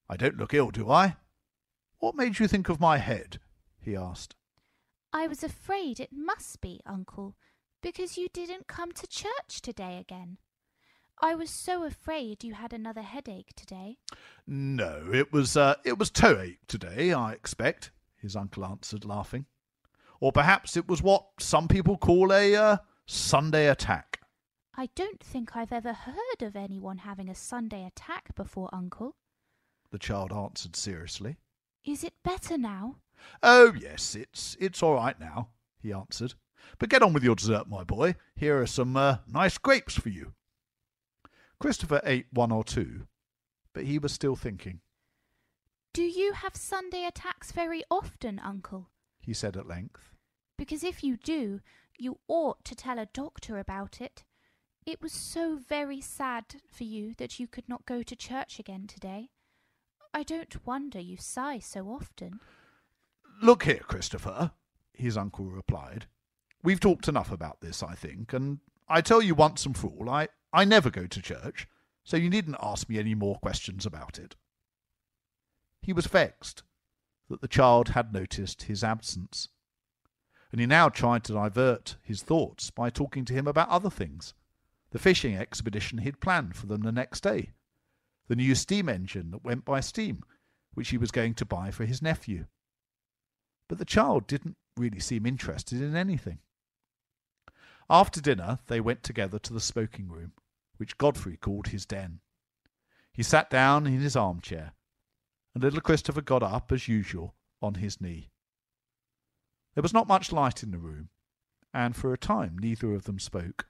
I don't look ill, do I? What made you think of my head? He asked. I was afraid it must be, Uncle, because you didn't come to church today again. I was so afraid you had another headache today. No, it was toeache today, I expect, his uncle answered, laughing. Or perhaps it was what some people call a Sunday attack. I don't think I've ever heard of anyone having a Sunday attack before, Uncle, the child answered seriously. Is it better now? Oh, yes, it's all right now, he answered. But get on with your dessert, my boy. Here are some nice grapes for you. Christopher ate one or two, but he was still thinking. Do you have Sunday attacks very often, Uncle? He said at length. Because if you do, you ought to tell a doctor about it. It was so very sad for you that you could not go to church again today. I don't wonder you sigh so often. Look here, Christopher, his uncle replied. We've talked enough about this, I think, and I tell you once and for all, I never go to church, so you needn't ask me any more questions about it. He was vexed that the child had noticed his absence, and he now tried to divert his thoughts by talking to him about other things. The fishing expedition he'd planned for them the next day, the new steam engine that went by steam, which he was going to buy for his nephew. But the child didn't really seem interested in anything. After dinner, they went together to the smoking room, which Godfrey called his den. He sat down in his armchair, and little Christopher got up, as usual, on his knee. There was not much light in the room, and for a time neither of them spoke.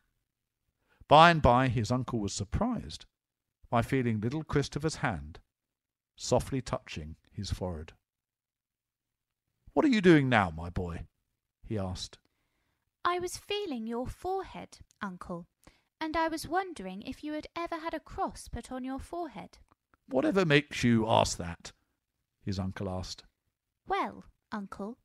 By and by his uncle was surprised by feeling little Christopher's hand softly touching his forehead. "What are you doing now, my boy?" he asked. I was feeling your forehead, Uncle, and I was wondering if you had ever had a cross put on your forehead. "Whatever makes you ask that?" his uncle asked. Well, Uncle,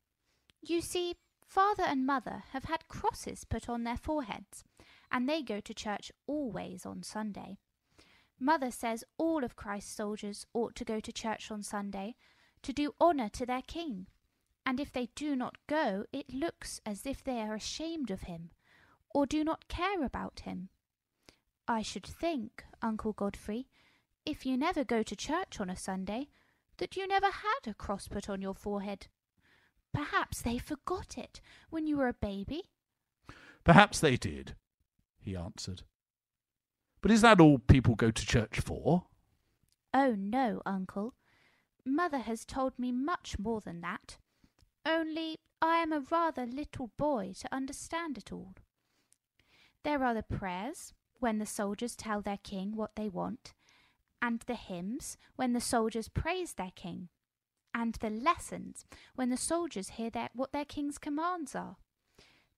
you see, Father and Mother have had crosses put on their foreheads, and they go to church always on Sunday. Mother says all of Christ's soldiers ought to go to church on Sunday to do honour to their King, and if they do not go, it looks as if they are ashamed of him, or do not care about him. I should think, Uncle Godfrey, if you never go to church on a Sunday, that you never had a cross put on your forehead. Perhaps they forgot it when you were a baby. "Perhaps they did," he answered. "But is that all people go to church for?" Oh, no, Uncle. Mother has told me much more than that. Only I am a rather little boy to understand it all. There are the prayers, when the soldiers tell their king what they want, and the hymns, when the soldiers praise their king, and the lessons, when the soldiers hear what their king's commands are.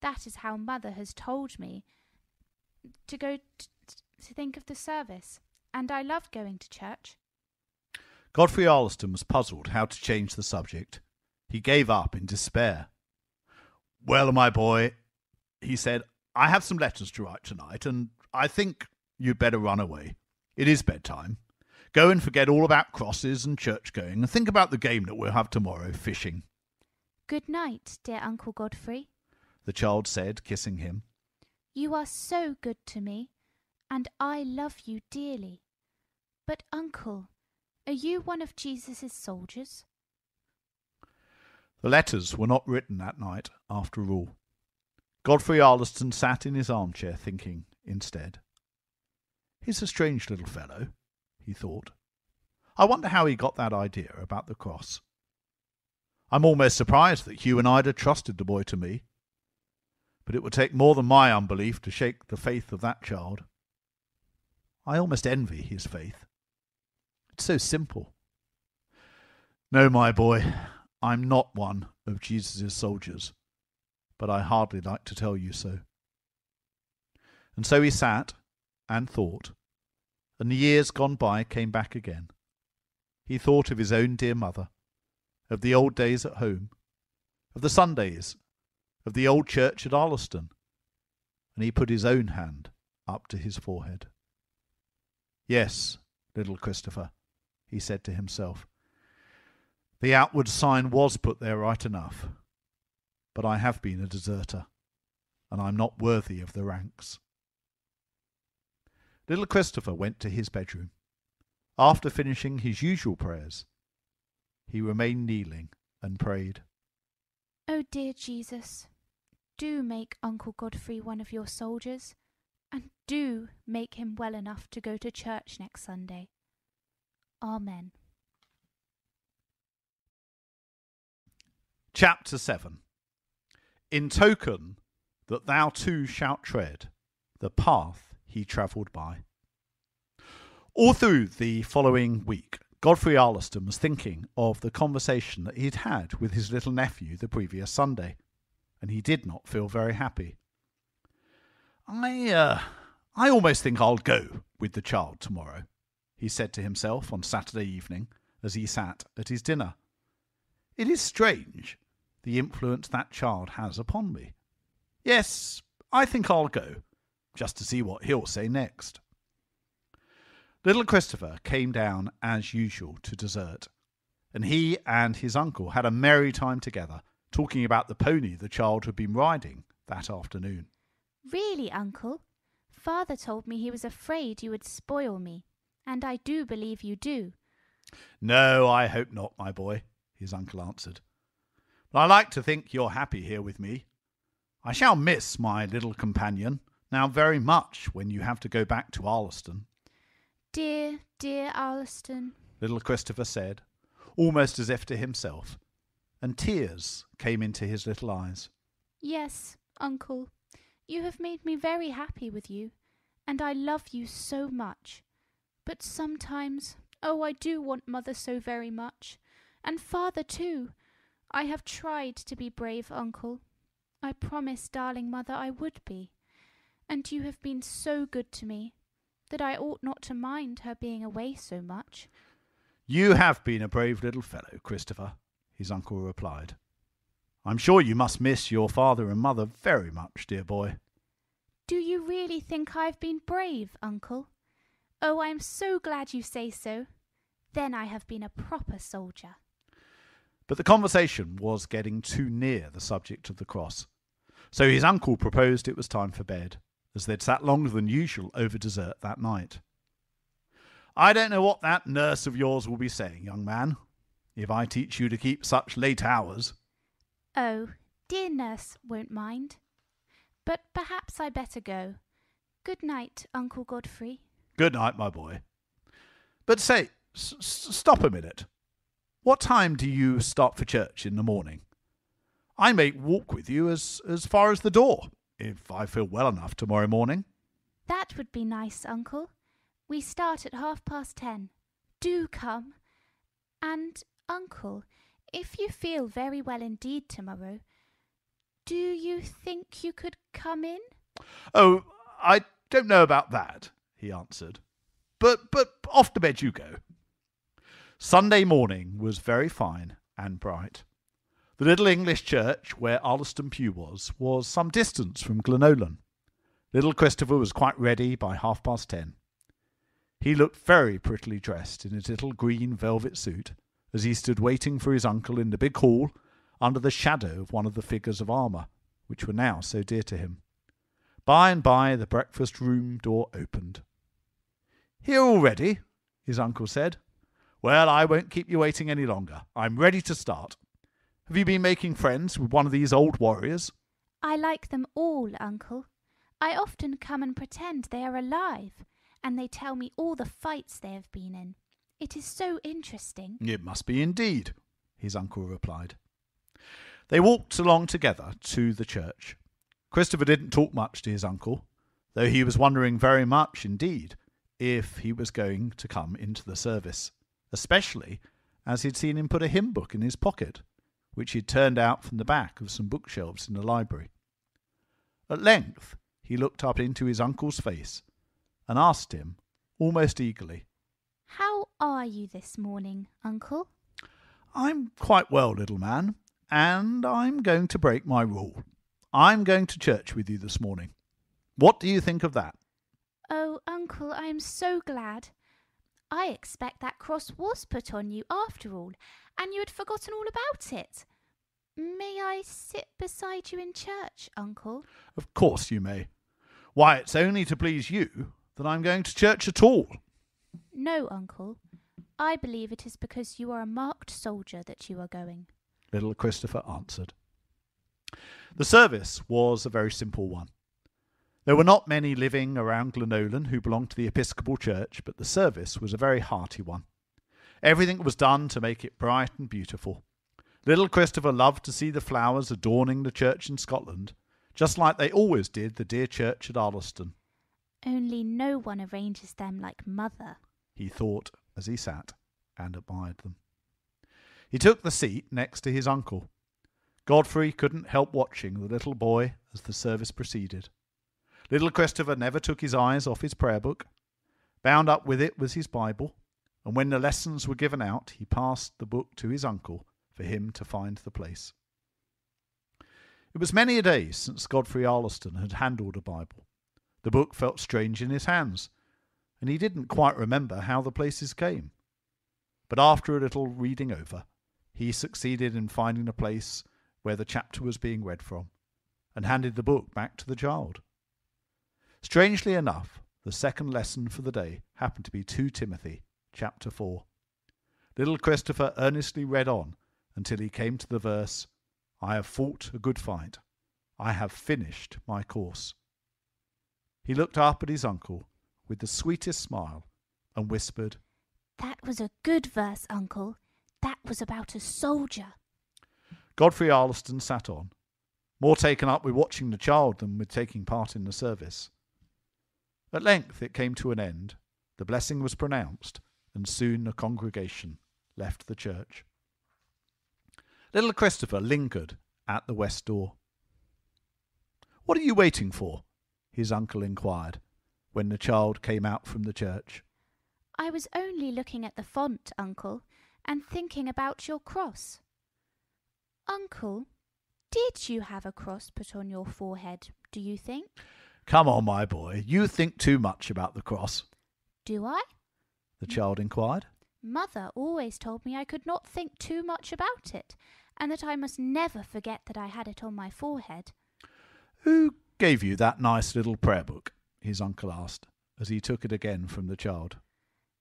That is how Mother has told me to go to think of the service, and I love going to church. Godfrey Arleston was puzzled how to change the subject. He gave up in despair. "Well, my boy," he said, "I have some letters to write tonight, and I think you'd better run away. It is bedtime. Go and forget all about crosses and church-going, and think about the game that we'll have tomorrow, fishing." Good night, dear Uncle Godfrey, the child said, kissing him. You are so good to me, and I love you dearly. But, Uncle, are you one of Jesus' soldiers? The letters were not written that night, after all. Godfrey Arleston sat in his armchair thinking instead. "He's a strange little fellow," he thought. "I wonder how he got that idea about the cross. I'm almost surprised that Hugh and Ida trusted the boy to me. But it would take more than my unbelief to shake the faith of that child. I almost envy his faith. It's so simple. No, my boy, I'm not one of Jesus' soldiers, but I hardly like to tell you so." And so he sat and thought, and the years gone by came back again. He thought of his own dear mother, of the old days at home, of the Sundays, of the old church at Arleston, and he put his own hand up to his forehead. Yes, little Christopher, he said to himself. The outward sign was put there right enough, but I have been a deserter, and I'm not worthy of the ranks. Little Christopher went to his bedroom. After finishing his usual prayers, he remained kneeling and prayed. Oh dear Jesus, do make Uncle Godfrey one of your soldiers, and do make him well enough to go to church next Sunday. Amen. Chapter 7. In token that thou too shalt tread the path he travelled by. All through the following week, Godfrey Arleston was thinking of the conversation that he'd had with his little nephew the previous Sunday, and he did not feel very happy. I almost think I'll go with the child tomorrow, he said to himself on Saturday evening as he sat at his dinner. It is strange, the influence that child has upon me. Yes, I think I'll go, just to see what he'll say next. Little Christopher came down as usual to dessert, and he and his uncle had a merry time together, talking about the pony the child had been riding that afternoon. Really, Uncle? Father told me he was afraid you would spoil me, and I do believe you do. No, I hope not, my boy, his uncle answered. But I like to think you're happy here with me. I shall miss my little companion now very much when you have to go back to Arleston. Dear, dear Arleston, little Christopher said, almost as if to himself, and tears came into his little eyes. Yes, Uncle, you have made me very happy with you, and I love you so much. But sometimes, I do want Mother so very much, and Father too. I have tried to be brave, Uncle. I promised darling Mother I would be, and you have been so good to me that I ought not to mind her being away so much. You have been a brave little fellow, Christopher, his uncle replied. I'm sure you must miss your father and mother very much, dear boy. Do you really think I've been brave, Uncle? Oh, I am so glad you say so. Then I have been a proper soldier. But the conversation was getting too near the subject of the cross, so his uncle proposed it was time for bed, as they'd sat longer than usual over dessert that night. I don't know what that nurse of yours will be saying, young man, if I teach you to keep such late hours. Oh, dear nurse won't mind. But perhaps I better go. Good night, Uncle Godfrey. Good night, my boy. But say, stop a minute. What time do you start for church in the morning? I may walk with you as far as the door, if I feel well enough tomorrow morning. That would be nice, Uncle. We start at 10:30. Do come. And, Uncle, if you feel very well indeed tomorrow, do you think you could come in? Oh, I don't know about that, he answered. But off to bed you go. Sunday morning was very fine and bright. The little English church where Arleston Pew was some distance from Glenollan. Little Christopher was quite ready by 10:30. He looked very prettily dressed in his little green velvet suit as he stood waiting for his uncle in the big hall under the shadow of one of the figures of armour, which were now so dear to him. By and by the breakfast room door opened. Here already, his uncle said. Well, I won't keep you waiting any longer. I'm ready to start. Have you been making friends with one of these old warriors? I like them all, Uncle. I often come and pretend they are alive, and they tell me all the fights they have been in. It is so interesting. It must be indeed, his uncle replied. They walked along together to the church. Christopher didn't talk much to his uncle, though he was wondering very much indeed if he was going to come into the service, especially as he'd seen him put a hymn book in his pocket, which he'd turned out from the back of some bookshelves in the library. At length he looked up into his uncle's face and asked him, almost eagerly, How are you this morning, Uncle? I'm quite well, little man, and I'm going to break my rule. I'm going to church with you this morning. What do you think of that? Uncle, I am so glad. I expect that cross was put on you after all, and you had forgotten all about it. May I sit beside you in church, Uncle? Of course you may. Why, it's only to please you that I'm going to church at all. No, Uncle. I believe it is because you are a marked soldier that you are going. Little Christopher answered. The service was a very simple one. There were not many living around Glenollan who belonged to the Episcopal Church, but the service was a very hearty one. Everything was done to make it bright and beautiful. Little Christopher loved to see the flowers adorning the church in Scotland, just like they always did the dear church at Arleston. Only no one arranges them like Mother, he thought as he sat and admired them. He took the seat next to his uncle. Godfrey couldn't help watching the little boy as the service proceeded. Little Christopher never took his eyes off his prayer book. Bound up with it was his Bible, and when the lessons were given out, he passed the book to his uncle for him to find the place. It was many a day since Godfrey Arleston had handled a Bible. The book felt strange in his hands, and he didn't quite remember how the places came. But after a little reading over, he succeeded in finding the place where the chapter was being read from, and handed the book back to the child. Strangely enough, the second lesson for the day happened to be 2 Timothy, chapter 4. Little Christopher earnestly read on until he came to the verse, "I have fought a good fight. I have finished my course." He looked up at his uncle with the sweetest smile and whispered, "That was a good verse, Uncle. That was about a soldier." Godfrey Arleston sat on, more taken up with watching the child than with taking part in the service. At length it came to an end, the blessing was pronounced, and soon the congregation left the church. Little Christopher lingered at the west door. "What are you waiting for?" his uncle inquired, when the child came out from the church. "I was only looking at the font, Uncle, and thinking about your cross." "Uncle, did you have a cross put on your forehead, do you think?" "Come on, my boy, you think too much about the cross." "Do I?" the child inquired. "Mother always told me I could not think too much about it, and that I must never forget that I had it on my forehead." "Who gave you that nice little prayer book?" his uncle asked, as he took it again from the child.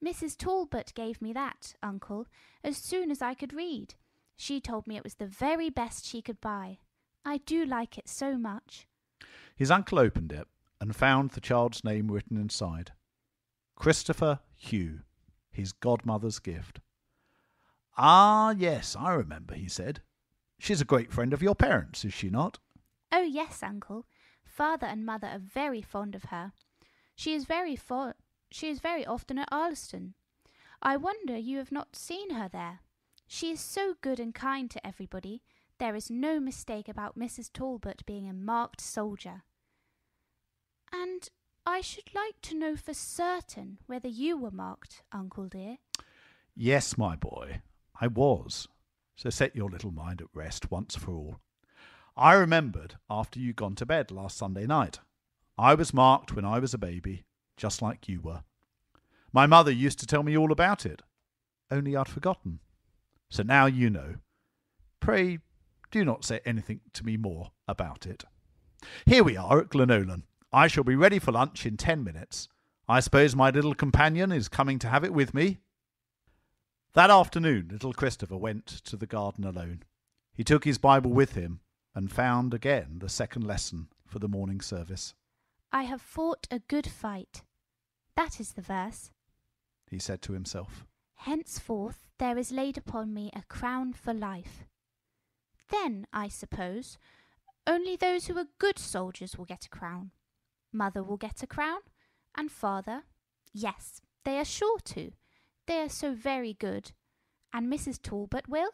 "Mrs. Talbot gave me that, Uncle, as soon as I could read. She told me it was the very best she could buy. I do like it so much." His uncle opened it and found the child's name written inside. Christopher Hugh, his godmother's gift. "Ah, yes, I remember," he said. "She's a great friend of your parents', is she not?" "Oh, yes, Uncle. Father and Mother are very fond of her. She is very often at Arleston. I wonder you have not seen her there. She is so good and kind to everybody. There is no mistake about Mrs. Talbot being a marked soldier." "And I should like to know for certain whether you were marked, Uncle dear." "Yes, my boy, I was. So set your little mind at rest once for all. I remembered after you'd gone to bed last Sunday night. I was marked when I was a baby, just like you were. My mother used to tell me all about it, only I'd forgotten. So now you know. Pray do not say anything to me more about it. Here we are at Glenollan. I shall be ready for lunch in 10 minutes. I suppose my little companion is coming to have it with me." That afternoon, little Christopher went to the garden alone. He took his Bible with him and found again the second lesson for the morning service. "I have fought a good fight." That is the verse. He said to himself. "Henceforth there is laid upon me a crown for life." Then, I suppose, only those who are good soldiers will get a crown. Mother will get a crown, and Father. Yes, they are sure to. They are so very good. And Mrs. Talbot will,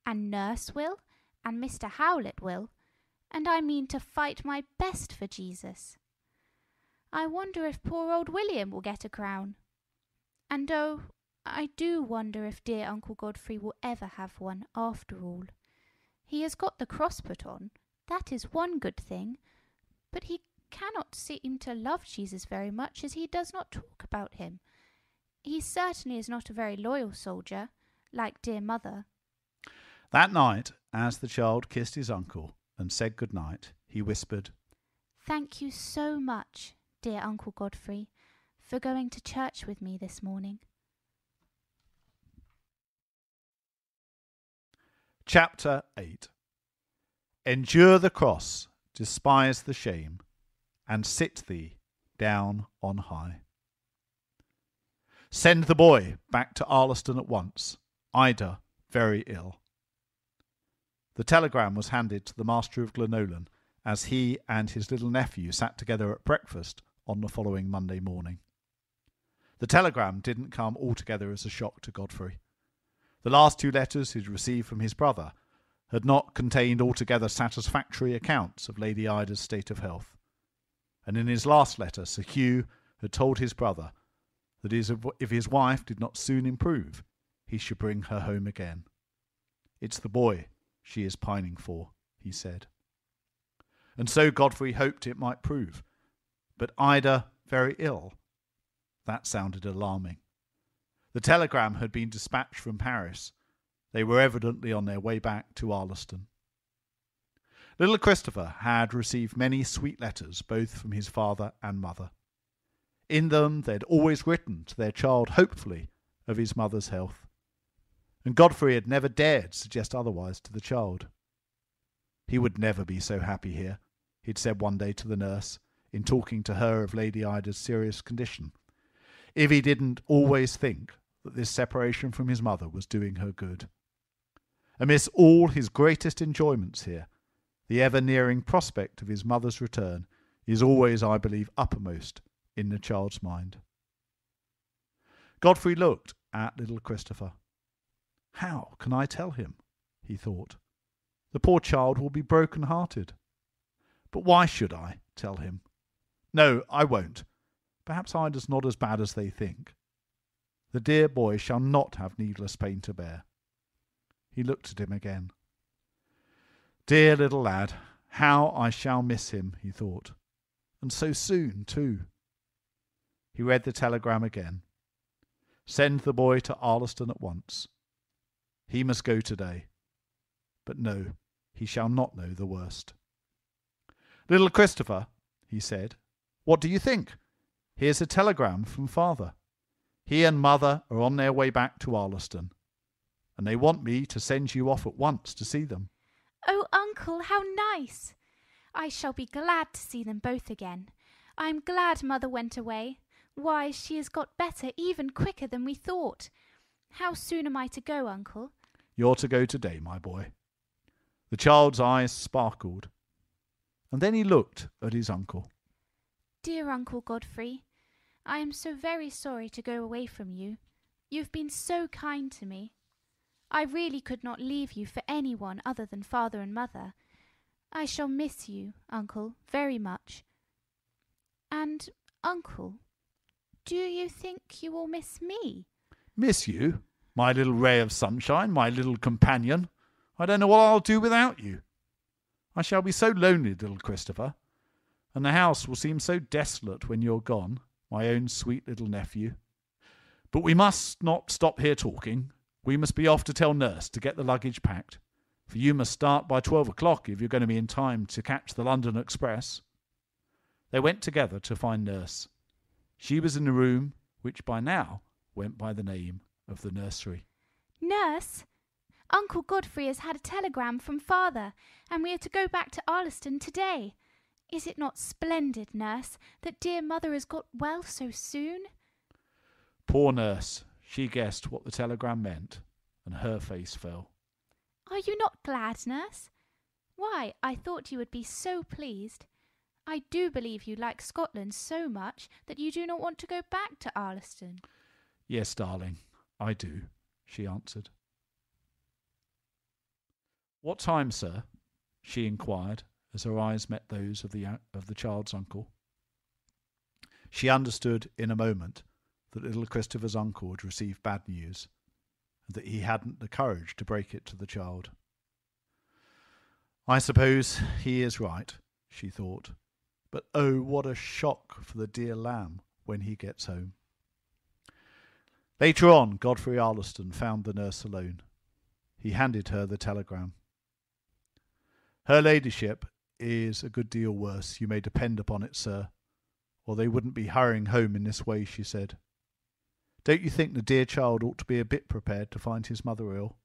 and Nurse will, and Mr. Howlett will, and I mean to fight my best for Jesus. I wonder if poor old William will get a crown. And oh, I do wonder if dear Uncle Godfrey will ever have one after all. He has got the cross put on, that is one good thing, but he cannot seem to love Jesus very much, as he does not talk about him. He certainly is not a very loyal soldier, like dear mother." That night, as the child kissed his uncle and said good night, he whispered, "Thank you so much, dear Uncle Godfrey, for going to church with me this morning." Chapter 8. Endure the cross, despise the shame, and sit thee down on high. Send the boy back to Arleston at once. Ida very ill. The telegram was handed to the master of Glenollan as he and his little nephew sat together at breakfast on the following Monday morning. The telegram didn't come altogether as a shock to Godfrey. The last two letters he'd received from his brother had not contained altogether satisfactory accounts of Lady Ida's state of health, and in his last letter Sir Hugh had told his brother that if his wife did not soon improve, he should bring her home again. "It's the boy she is pining for," he said. And so Godfrey hoped it might prove. But Ida very ill? That sounded alarming. The telegram had been dispatched from Paris. They were evidently on their way back to Arleston. Little Christopher had received many sweet letters, both from his father and mother. In them they had always written to their child hopefully of his mother's health, and Godfrey had never dared suggest otherwise to the child. He would never be so happy here, he'd said one day to the nurse, in talking to her of Lady Ida's serious condition, if he didn't always think that this separation from his mother was doing her good. Amidst all his greatest enjoyments here, the ever-nearing prospect of his mother's return is always, I believe, uppermost in the child's mind. Godfrey looked at little Christopher. "How can I tell him?" he thought. "The poor child will be broken-hearted. But why should I tell him? No, I won't. Perhaps Ida's not as bad as they think. The dear boy shall not have needless pain to bear." He looked at him again. "Dear little lad, how I shall miss him," he thought. "And so soon, too." He read the telegram again. Send the boy to Arleston at once. He must go today. But no, he shall not know the worst. "Little Christopher," he said, "what do you think? Here's a telegram from father. He and mother are on their way back to Arleston, and they want me to send you off at once to see them." "Oh, Uncle, how nice! I shall be glad to see them both again. I'm glad mother went away. Why, she has got better even quicker than we thought. How soon am I to go, Uncle?" "You're to go today, my boy." The child's eyes sparkled, and then he looked at his uncle. "Dear Uncle Godfrey, I am so very sorry to go away from you. You've been so kind to me. I really could not leave you for anyone other than father and mother. I shall miss you, Uncle, very much. And, Uncle, do you think you will miss me?" "Miss you? My little ray of sunshine, my little companion. I don't know what I'll do without you. I shall be so lonely, little Christopher, and the house will seem so desolate when you're gone, my own sweet little nephew. But we must not stop here talking. We must be off to tell nurse to get the luggage packed, for you must start by 12 o'clock if you're going to be in time to catch the London express." They went together to find nurse. She was in the room which by now went by the name of the nursery. "Nurse, Uncle Godfrey has had a telegram from father, and we are to go back to Arleston today. Is it not splendid, nurse, that dear mother has got well so soon?" Poor nurse, she guessed what the telegram meant, and her face fell. "Are you not glad, nurse? Why, I thought you would be so pleased. I do believe you like Scotland so much that you do not want to go back to Arleston." "Yes, darling, I do," she answered. "What time, sir?" she inquired, as her eyes met those of the child's uncle. She understood in a moment that little Christopher's uncle had received bad news, and that he hadn't the courage to break it to the child. "I suppose he is right," she thought, But oh, what a shock for the dear lamb when he gets home. Later on, Godfrey Arleston found the nurse alone. He handed her the telegram. Her ladyship is a good deal worse, you may depend upon it, sir, or they wouldn't be hurrying home in this way, she said. Don't you think the dear child ought to be a bit prepared to find his mother ill?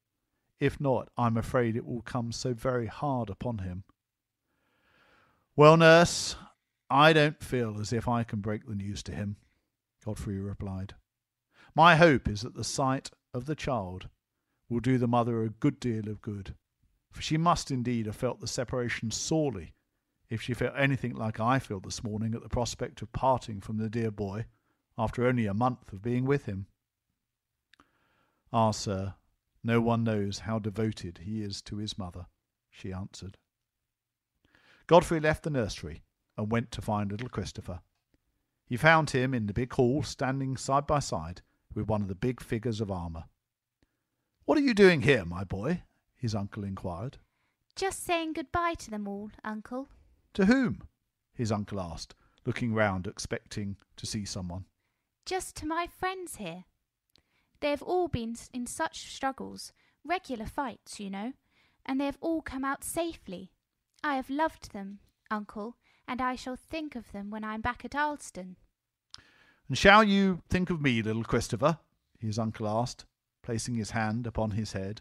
If not, I'm afraid it will come so very hard upon him. Well, nurse, I don't feel as if I can break the news to him, Godfrey replied. My hope is that the sight of the child will do the mother a good deal of good, for she must indeed have felt the separation sorely if she felt anything like I feel this morning at the prospect of parting from the dear boy after only a month of being with him. Ah, sir, no one knows how devoted he is to his mother, she answered. Godfrey left the nursery and went to find little Christopher. He found him in the big hall, standing side by side with one of the big figures of armour. What are you doing here, my boy? His uncle inquired. Just saying goodbye to them all, Uncle. To whom? His uncle asked, looking round, expecting to see someone. Just to my friends here. They have all been in such struggles, regular fights, you know, and they have all come out safely. I have loved them, Uncle, and I shall think of them when I am back at Alston. And shall you think of me, little Christopher? His uncle asked, placing his hand upon his head.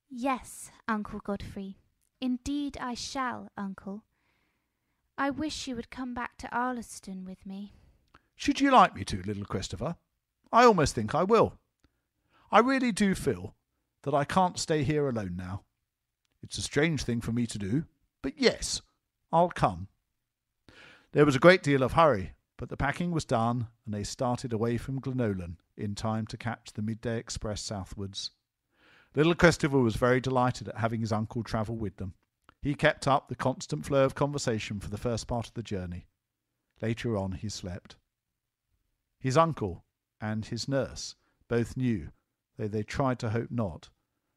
Yes, Uncle Godfrey. Indeed I shall, Uncle. I wish you would come back to Arleston with me. Should you like me to, little Christopher? I almost think I will. I really do feel that I can't stay here alone now. It's a strange thing for me to do, but yes, I'll come. There was a great deal of hurry, but the packing was done and they started away from Glenollan in time to catch the midday express southwards. Little Christopher was very delighted at having his uncle travel with them. He kept up the constant flow of conversation for the first part of the journey. Later on he slept. His uncle and his nurse both knew, though they tried to hope not,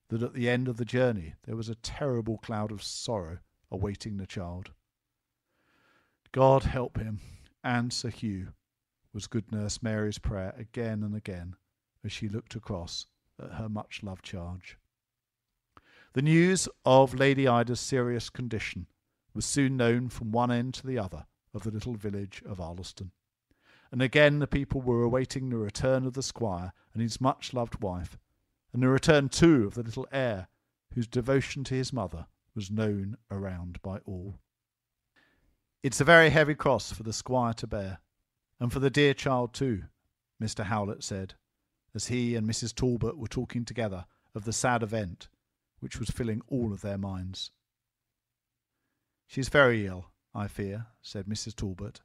that at the end of the journey there was a terrible cloud of sorrow awaiting the child. God help him, and Sir Hugh, was good Nurse Mary's prayer again and again as she looked across at her much-loved charge. The news of Lady Ida's serious condition was soon known from one end to the other of the little village of Arleston, and again the people were awaiting the return of the squire and his much-loved wife, and the return too of the little heir whose devotion to his mother was known around by all. It's a very heavy cross for the squire to bear, and for the dear child too, Mr. Howlett said, as he and Mrs. Talbot were talking together of the sad event which was filling all of their minds. She's very ill, I fear, said Mrs. Talbot.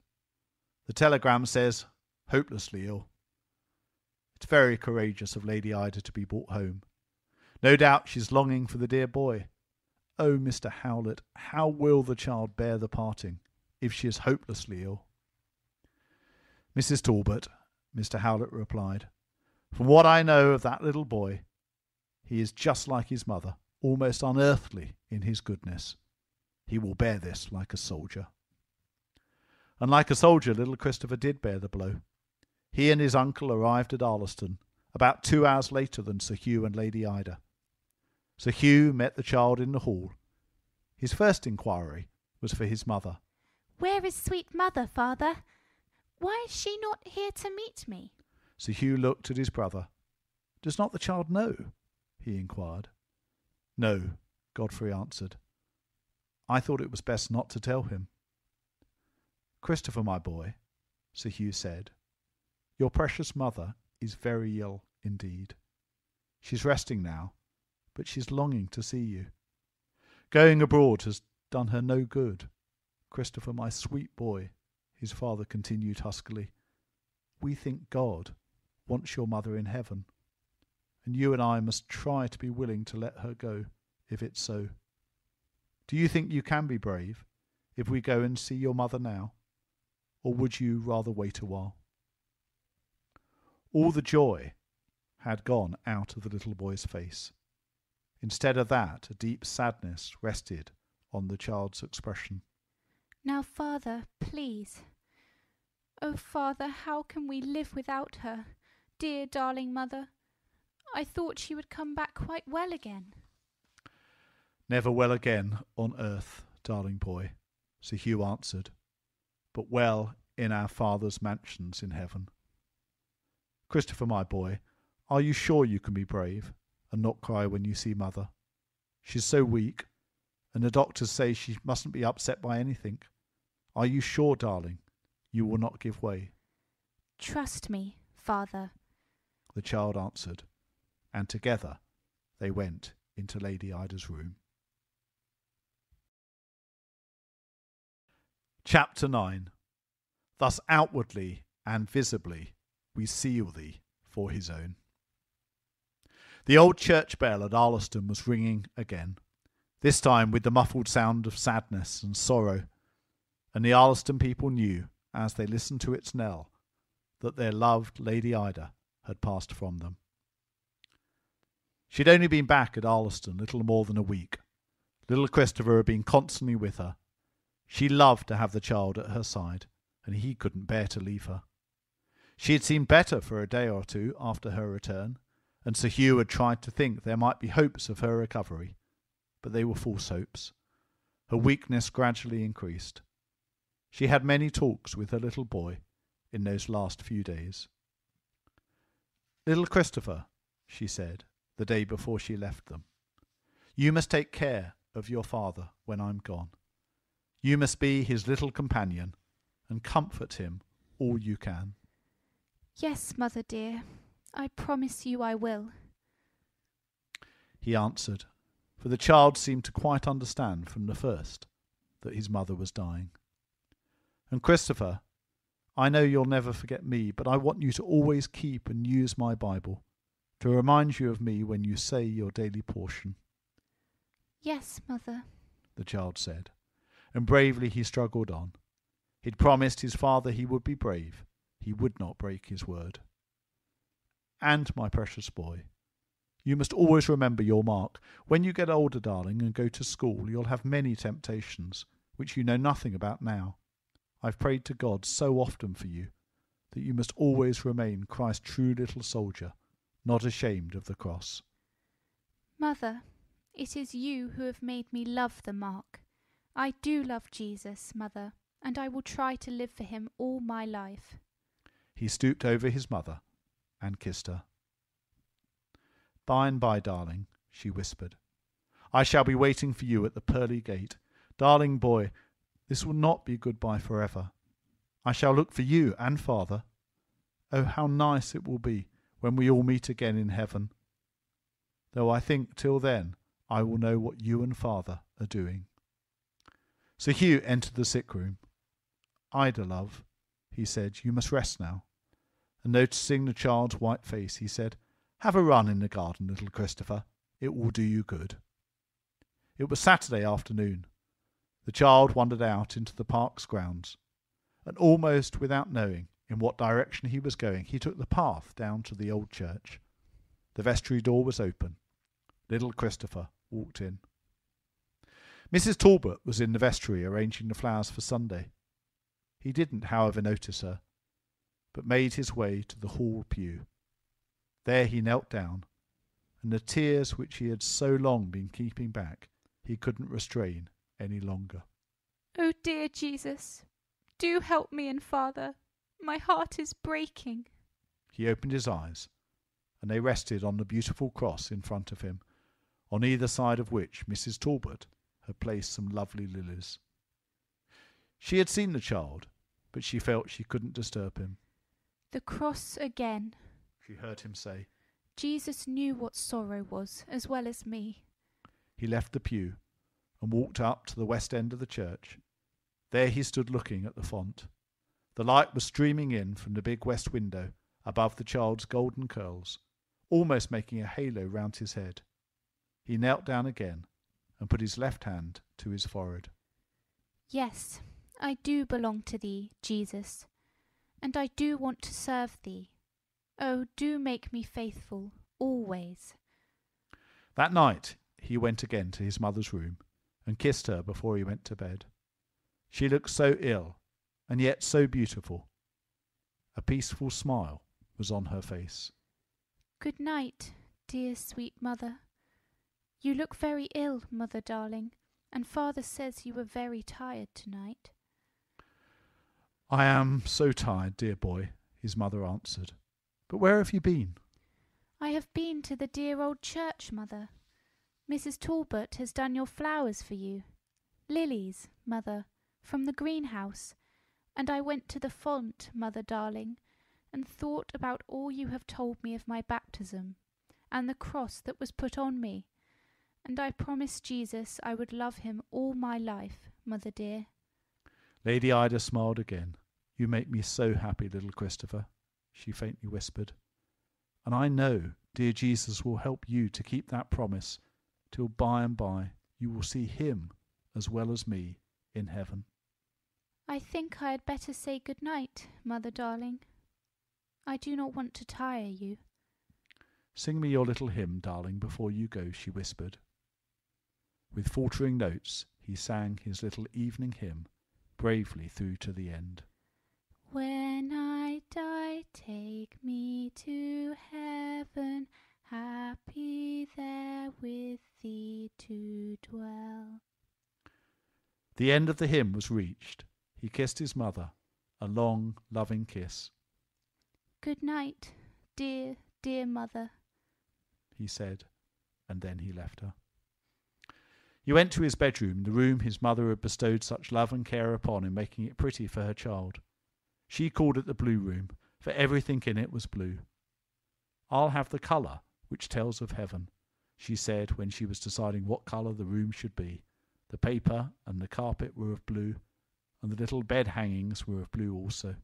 The telegram says, hopelessly ill. It's very courageous of Lady Ida to be brought home. No doubt she's longing for the dear boy. Oh, Mr. Howlett, how will the child bear the parting, if she is hopelessly ill? Mrs. Talbot, Mr. Howlett replied, from what I know of that little boy, he is just like his mother, almost unearthly in his goodness. He will bear this like a soldier. And like a soldier, little Christopher did bear the blow. He and his uncle arrived at Arleston about 2 hours later than Sir Hugh and Lady Ida. Sir Hugh met the child in the hall. His first inquiry was for his mother. Where is sweet mother, father? Why is she not here to meet me? Sir Hugh looked at his brother. Does not the child know? He inquired. No, Godfrey answered. I thought it was best not to tell him. Christopher, my boy, Sir Hugh said, your precious mother is very ill indeed. She's resting now, but she's longing to see you. Going abroad has done her no good. Christopher, my sweet boy, his father continued huskily, we think God wants your mother in heaven, and you and I must try to be willing to let her go, if it's so. Do you think you can be brave if we go and see your mother now, or would you rather wait a while? All the joy had gone out of the little boy's face. Instead of that, a deep sadness rested on the child's expression. Now, Father, please. Oh, Father, how can we live without her? Dear, darling mother. I thought she would come back quite well again. Never well again on earth, darling boy, Sir Hugh answered, but well in our Father's mansions in heaven. Christopher, my boy, are you sure you can be brave and not cry when you see Mother? She's so weak, and the doctors say she mustn't be upset by anything. Are you sure, darling, you will not give way? Trust me, Father, the child answered, and together they went into Lady Ida's room. Chapter 9. Thus outwardly and visibly we seal thee for his own. The old church bell at Arleston was ringing again, this time with the muffled sound of sadness and sorrow, and the Arleston people knew, as they listened to its knell, that their loved Lady Ida had passed from them. She had only been back at Arleston little more than a week. Little Christopher had been constantly with her. She loved to have the child at her side, and he couldn't bear to leave her. She had seemed better for a day or two after her return, and Sir Hugh had tried to think there might be hopes of her recovery, but they were false hopes. Her weakness gradually increased. She had many talks with her little boy in those last few days. "Little Christopher," she said, the day before she left them, "you must take care of your father when I'm gone. You must be his little companion and comfort him all you can." Yes, mother dear, I promise you I will, he answered, for the child seemed to quite understand from the first that his mother was dying. "And Christopher, I know you'll never forget me, but I want you to always keep and use my Bible, to remind you of me when you say your daily portion." Yes, mother, the child said, and bravely he struggled on. He'd promised his father he would be brave. He would not break his word. "And, my precious boy, you must always remember your mark. When you get older, darling, and go to school, you'll have many temptations, which you know nothing about now. I've prayed to God so often for you, that you must always remain Christ's true little soldier, not ashamed of the cross." Mother, it is you who have made me love the mark. I do love Jesus, mother, and I will try to live for him all my life. He stooped over his mother and kissed her. "By and by, darling," she whispered, "I shall be waiting for you at the pearly gate. Darling boy, this will not be goodbye forever. I shall look for you and father. Oh, how nice it will be when we all meet again in heaven. Though I think till then I will know what you and father are doing." Sir Hugh entered the sick room. "Ida, love," he said, "you must rest now." And noticing the child's white face, he said, "Have a run in the garden, little Christopher. It will do you good." It was Saturday afternoon. The child wandered out into the park's grounds, and almost without knowing in what direction he was going, he took the path down to the old church. The vestry door was open. Little Christopher walked in. Mrs. Talbot was in the vestry arranging the flowers for Sunday. He didn't, however, notice her, but made his way to the hall pew. There he knelt down, and the tears which he had so long been keeping back he couldn't restrain any longer. Oh dear Jesus, do help me and father. My heart is breaking. He opened his eyes, and they rested on the beautiful cross in front of him, on either side of which Mrs. Talbot had placed some lovely lilies. She had seen the child, but she felt she couldn't disturb him. The cross again, she heard him say. Jesus knew what sorrow was, as well as me. He left the pew and walked up to the west end of the church. There he stood looking at the font. The light was streaming in from the big west window above the child's golden curls, almost making a halo round his head. He knelt down again and put his left hand to his forehead. Yes, I do belong to thee, Jesus, and I do want to serve thee. Oh, do make me faithful, always. That night he went again to his mother's room and kissed her before he went to bed. She looked so ill, and yet so beautiful. A peaceful smile was on her face. Good night, dear sweet mother. You look very ill, mother darling, and father says you were very tired tonight. I am so tired, dear boy, his mother answered. But where have you been? I have been to the dear old church, mother. Mrs. Talbot has done your flowers for you. Lilies, mother, from the greenhouse. And I went to the font, mother darling, and thought about all you have told me of my baptism, and the cross that was put on me. And I promised Jesus I would love him all my life, mother dear. Lady Ida smiled again. You make me so happy, little Christopher, she faintly whispered. And I know dear Jesus will help you to keep that promise till by and by you will see him as well as me in heaven. I think I had better say good night, mother darling. I do not want to tire you. Sing me your little hymn, darling, before you go, she whispered. With faltering notes, he sang his little evening hymn bravely through to the end. When I die, take me to heaven, happy there with thee to dwell. The end of the hymn was reached. He kissed his mother, a long, loving kiss. Good night, dear, dear mother, he said, and then he left her. He went to his bedroom, the room his mother had bestowed such love and care upon in making it pretty for her child. She called it the blue room, for everything in it was blue. I'll have the colour which tells of heaven, she said when she was deciding what colour the room should be. The paper and the carpet were of blue, and the little bed hangings were of blue also.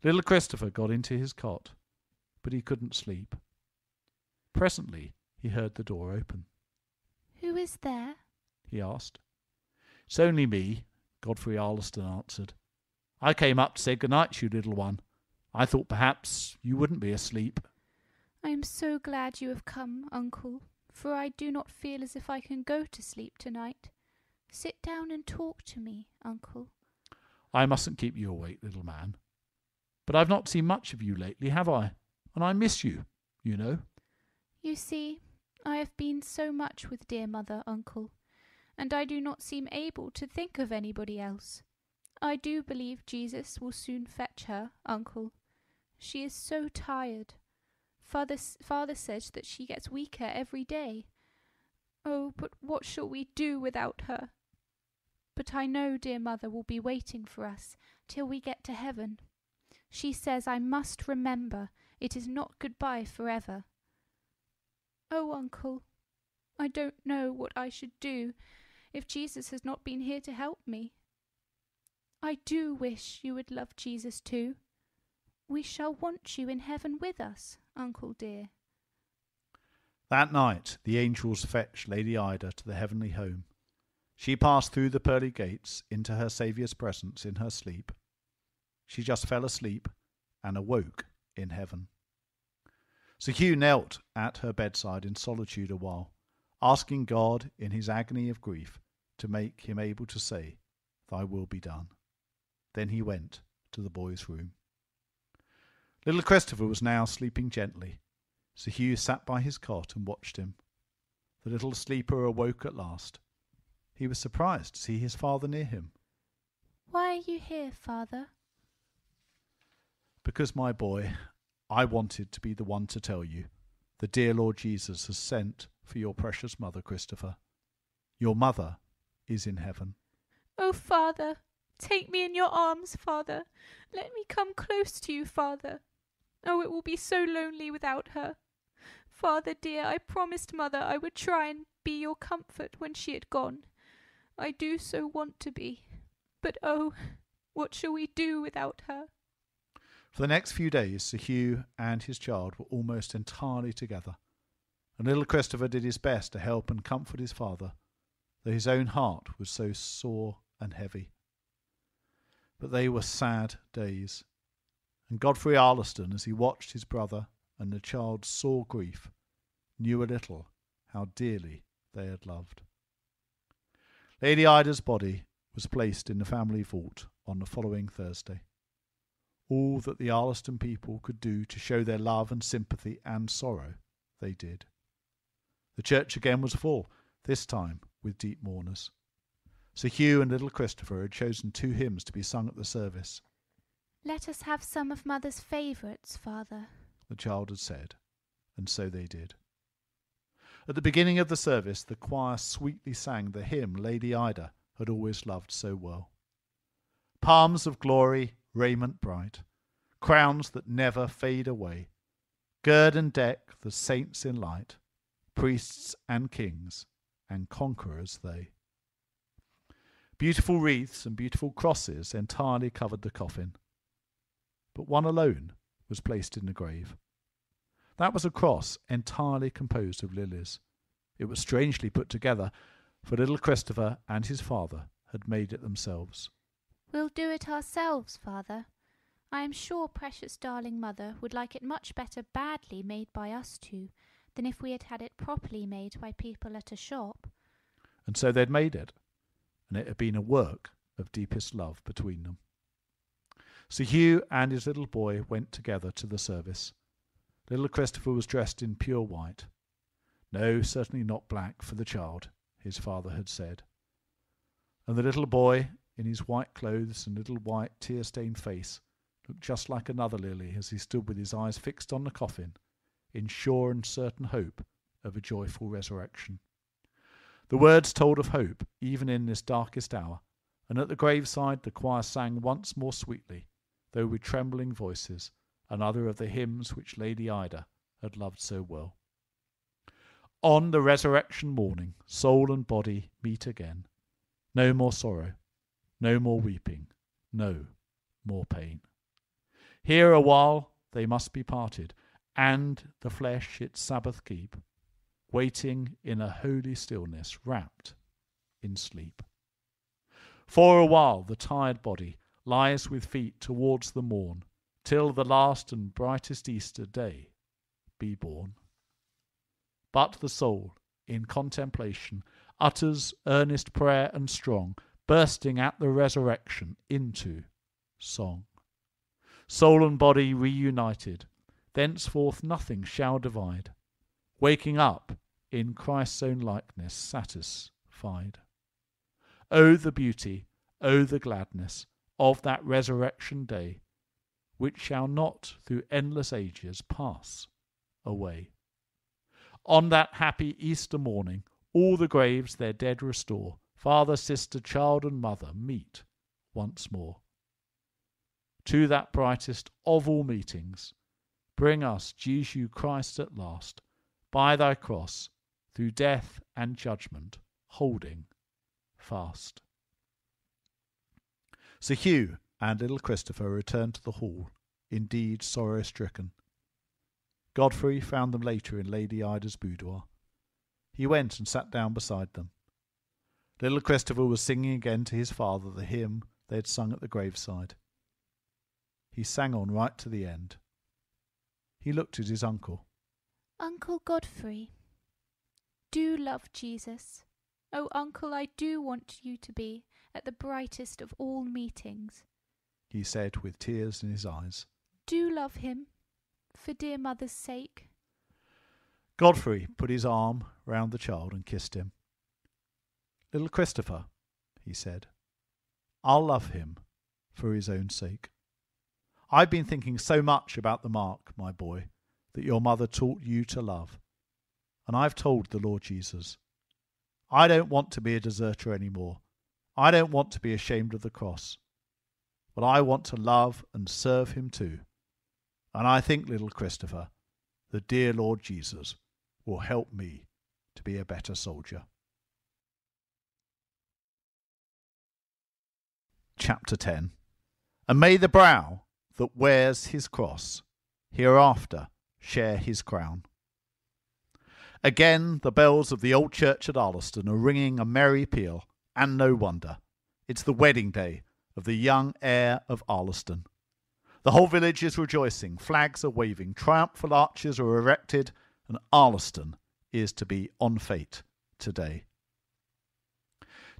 Little Christopher got into his cot, but he couldn't sleep. Presently he heard the door open. Who is there? He asked. It's only me, Godfrey Arleston answered. I came up to say good night, you little one. I thought perhaps you wouldn't be asleep. I am so glad you have come, uncle, for I do not feel as if I can go to sleep tonight. Sit down and talk to me, uncle. I mustn't keep you awake, little man. But I've not seen much of you lately, have I? And I miss you, you know. You see, I have been so much with dear mother, uncle, and I do not seem able to think of anybody else. I do believe Jesus will soon fetch her, uncle. She is so tired. Father says that she gets weaker every day. Oh, but what shall we do without her? But I know dear mother will be waiting for us till we get to heaven. She says I must remember it is not goodbye forever. Oh, uncle, I don't know what I should do if Jesus has not been here to help me. I do wish you would love Jesus too. We shall want you in heaven with us, uncle dear. That night the angels fetched Lady Ida to the heavenly home. She passed through the pearly gates into her Saviour's presence in her sleep. She just fell asleep and awoke in heaven. Sir Hugh knelt at her bedside in solitude a while, asking God in his agony of grief to make him able to say, Thy will be done. Then he went to the boy's room. Little Christopher was now sleeping gently. Sir Hugh sat by his cot and watched him. The little sleeper awoke at last. He was surprised to see his father near him. Why are you here, father? Because, my boy, I wanted to be the one to tell you. The dear Lord Jesus has sent for your precious mother, Christopher. Your mother is in heaven. Oh, father, take me in your arms, father. Let me come close to you, father. Oh, it will be so lonely without her. Father dear, I promised mother I would try and be your comfort when she had gone. I do so want to be. But oh, what shall we do without her? For the next few days, Sir Hugh and his child were almost entirely together, and little Christopher did his best to help and comfort his father, though his own heart was so sore and heavy. But they were sad days, and Godfrey Arleston, as he watched his brother and the child's sore grief, knew a little how dearly they had loved. Lady Ida's body was placed in the family vault on the following Thursday. All that the Arleston people could do to show their love and sympathy and sorrow, they did. The church again was full, this time with deep mourners. Sir Hugh and little Christopher had chosen 2 hymns to be sung at the service. "Let us have some of Mother's favourites, Father," the child had said, and so they did. At the beginning of the service, the choir sweetly sang the hymn Lady Ida had always loved so well. Palms of glory, raiment bright, crowns that never fade away, gird and deck the saints in light, priests and kings and conquerors they. Beautiful wreaths and beautiful crosses entirely covered the coffin, but one alone was placed in the grave. That was a cross entirely composed of lilies. It was strangely put together, for little Christopher and his father had made it themselves. "We'll do it ourselves, Father. I am sure precious darling Mother would like it much better badly made by us 2 than if we had had it properly made by people at a shop." And so they'd made it, and it had been a work of deepest love between them. Sir Hugh and his little boy went together to the service. Little Christopher was dressed in pure white. No, certainly not black for the child, his father had said. And the little boy, in his white clothes and little white tear-stained face, looked just like another lily as he stood with his eyes fixed on the coffin, in sure and certain hope of a joyful resurrection. The words told of hope, even in this darkest hour, and at the graveside the choir sang once more sweetly, though with trembling voices, another of the hymns which Lady Ida had loved so well. On the resurrection morning, soul and body meet again. No more sorrow, no more weeping, no more pain. Here a while they must be parted, and the flesh its Sabbath keep, waiting in a holy stillness, wrapped in sleep. For a while the tired body lies with feet towards the morn, till the last and brightest Easter day be born. But the soul, in contemplation, utters earnest prayer and strong, bursting at the resurrection into song. Soul and body reunited, thenceforth nothing shall divide, waking up in Christ's own likeness satisfied. O the beauty, O the gladness of that resurrection day, which shall not through endless ages pass away. On that happy Easter morning, all the graves their dead restore, father, sister, child, and mother meet once more. To that brightest of all meetings, bring us, Jesu Christ, at last, by thy cross, through death and judgment, holding fast. Sir Hugh and little Christopher returned to the hall, indeed sorrow-stricken. Godfrey found them later in Lady Ida's boudoir. He went and sat down beside them. Little Christopher was singing again to his father the hymn they had sung at the graveside. He sang on right to the end. He looked at his uncle. "Uncle Godfrey, do love Jesus. Oh, Uncle, I do want you to be at the brightest of all meetings," he said with tears in his eyes. "Do love him, for dear Mother's sake." Godfrey put his arm round the child and kissed him. "Little Christopher," he said, "I'll love him for his own sake. I've been thinking so much about the mark, my boy, that your mother taught you to love. And I've told the Lord Jesus, I don't want to be a deserter any more. I don't want to be ashamed of the cross. But I want to love and serve him too. And I think, little Christopher, the dear Lord Jesus will help me to be a better soldier." Chapter 10. And may the brow that wears his cross hereafter share his crown. Again the bells of the old church at Arleston are ringing a merry peal, and no wonder. It's the wedding day of the young heir of Arleston. The whole village is rejoicing, flags are waving, triumphal arches are erected, and Arleston is to be en fête today.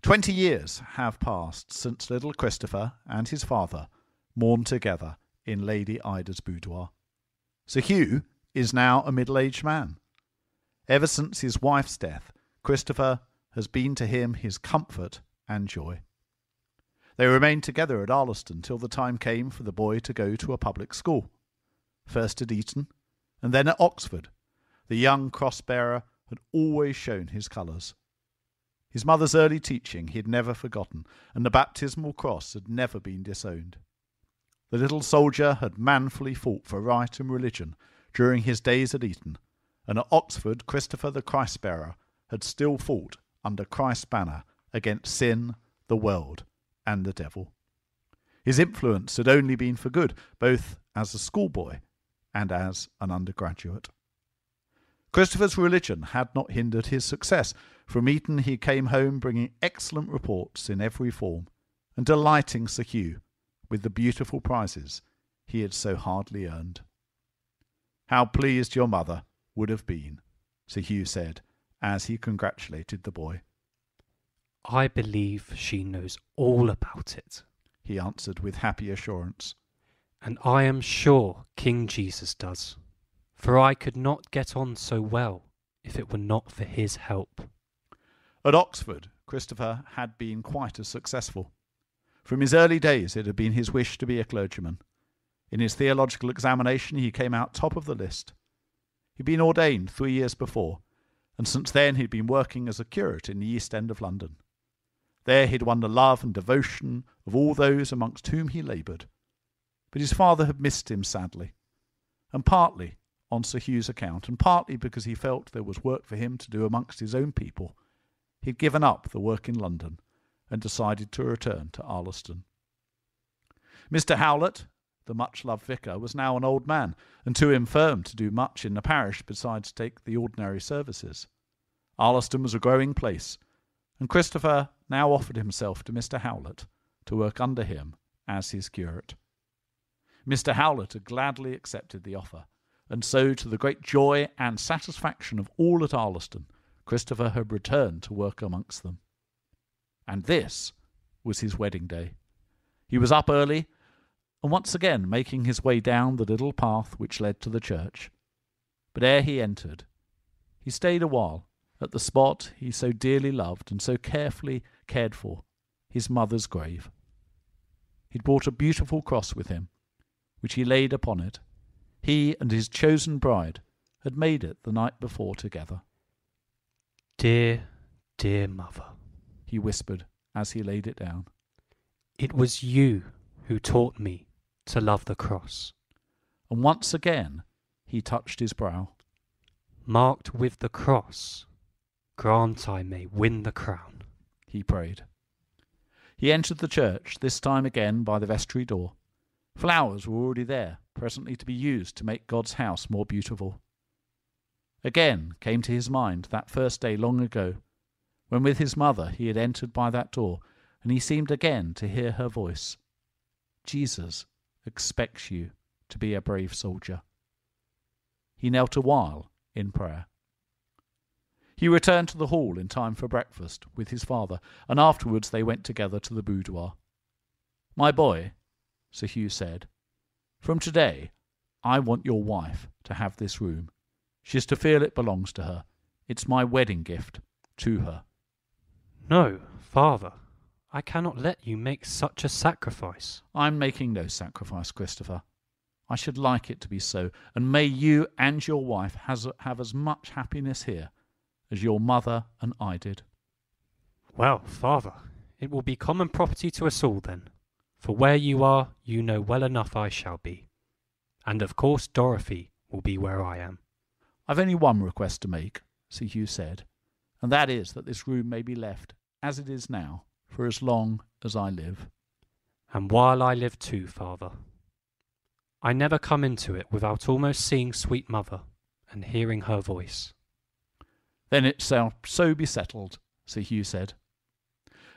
20 years have passed since little Christopher and his father mourned together in Lady Ida's boudoir. Sir Hugh is now a middle-aged man. Ever since his wife's death, Christopher has been to him his comfort and joy. They remained together at Arleston till the time came for the boy to go to a public school. First at Eton, and then at Oxford, the young cross-bearer had always shown his colours. His mother's early teaching he had never forgotten, and the baptismal cross had never been disowned. The little soldier had manfully fought for right and religion during his days at Eton, and at Oxford Christopher the Christ-bearer had still fought under Christ's banner against sin, the world, and the devil. His influence had only been for good, both as a schoolboy and as an undergraduate. Christopher's religion had not hindered his success. From Eton he came home bringing excellent reports in every form, and delighting Sir Hugh with the beautiful prizes he had so hardly earned. "How pleased your mother would have been," Sir Hugh said, as he congratulated the boy. "I believe she knows all about it," he answered with happy assurance. "And I am sure King Jesus does, for I could not get on so well if it were not for his help." At Oxford, Christopher had been quite as successful. From his early days it had been his wish to be a clergyman. In his theological examination he came out top of the list. He'd been ordained 3 years before, and since then he'd been working as a curate in the East End of London. There he'd won the love and devotion of all those amongst whom he laboured. But his father had missed him sadly, and partly on Sir Hugh's account, and partly because he felt there was work for him to do amongst his own people, he'd given up the work in London and decided to return to Arleston. Mr. Howlett, the much-loved vicar, was now an old man, and too infirm to do much in the parish besides take the ordinary services. Arleston was a growing place, and Christopher now offered himself to Mr. Howlett to work under him as his curate. Mr. Howlett had gladly accepted the offer, and so, to the great joy and satisfaction of all at Arleston, Christopher had returned to work amongst them. And this was his wedding day. He was up early, and once again making his way down the little path which led to the church. But ere he entered, he stayed a while at the spot he so dearly loved and so carefully cared for, his mother's grave. He'd brought a beautiful cross with him, which he laid upon it. He and his chosen bride had made it the night before together. "Dear, dear mother," he whispered as he laid it down. "It was you who taught me to love the cross." And once again he touched his brow. "Marked with the cross, grant I may win the crown," he prayed. He entered the church, this time again by the vestry door. Flowers were already there, presently to be used to make God's house more beautiful. Again came to his mind that first day long ago, when with his mother he had entered by that door, and he seemed again to hear her voice. Jesus expects you to be a brave soldier. He knelt a while in prayer. He returned to the hall in time for breakfast with his father, and afterwards they went together to the boudoir. "My boy," Sir Hugh said, "from today I want your wife to have this room. She is to feel it belongs to her. It's my wedding gift to her." "No, father, I cannot let you make such a sacrifice." "I'm making no sacrifice, Christopher. I should like it to be so, and may you and your wife have as much happiness here as your mother and I did." "Well, father, it will be common property to us all then, for where you are, you know well enough I shall be. And of course Dorothy will be where I am." "I've only one request to make," Sir Hugh said, "and that is that this room may be left as it is now for as long as I live." "And while I live too, father. I never come into it without almost seeing sweet mother and hearing her voice." "Then it shall so be settled," Sir Hugh said.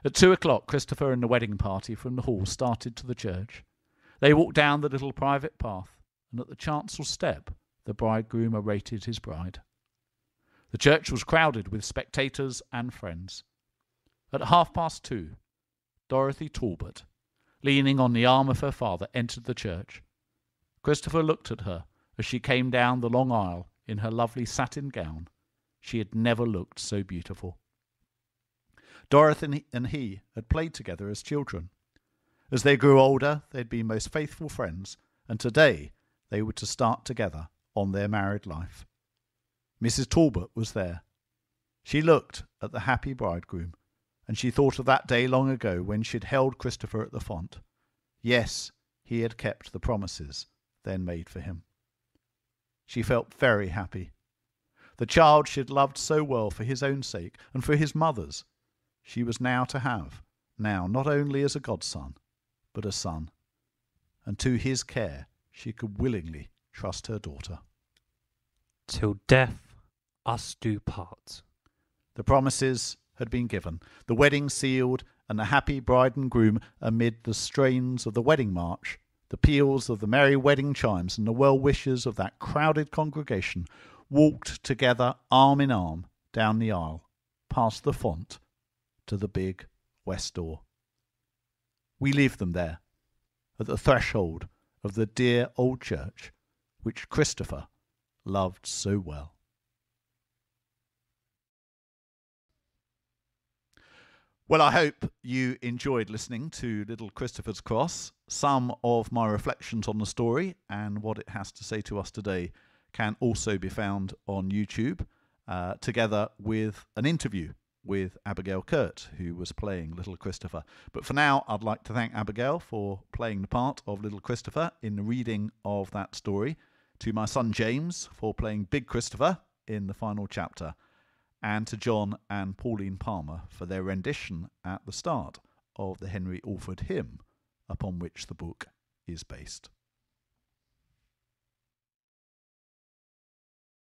At 2:00, Christopher and the wedding party from the hall started to the church. They walked down the little private path, and at the chancel step the bridegroom awaited his bride. The church was crowded with spectators and friends. At 2:30, Dorothy Talbot, leaning on the arm of her father, entered the church. Christopher looked at her as she came down the long aisle in her lovely satin gown. She had never looked so beautiful. Dorothy and he had played together as children. As they grew older, they'd been most faithful friends, and today they were to start together on their married life. Mrs. Talbot was there. She looked at the happy bridegroom, and she thought of that day long ago when she'd held Christopher at the font. Yes, he had kept the promises then made for him. She felt very happy. The child she had loved so well for his own sake and for his mother's, she was now to have, now not only as a godson, but a son. And to his care she could willingly trust her daughter. Till death us do part. The promises had been given, the wedding sealed, and the happy bride and groom, amid the strains of the wedding march, the peals of the merry wedding chimes, and the well wishes of that crowded congregation, walked together arm in arm down the aisle, past the font, to the big west door. We leave them there, at the threshold of the dear old church which Christopher loved so well. Well, I hope you enjoyed listening to Little Christopher's Cross. Some of my reflections on the story and what it has to say to us today can also be found on YouTube, together with an interview with Abigail Kurt, who was playing Little Christopher. But for now, I'd like to thank Abigail for playing the part of Little Christopher in the reading of that story, to my son James for playing Big Christopher in the final chapter, and to John and Pauline Palmer for their rendition at the start of the Henry Alford hymn upon which the book is based.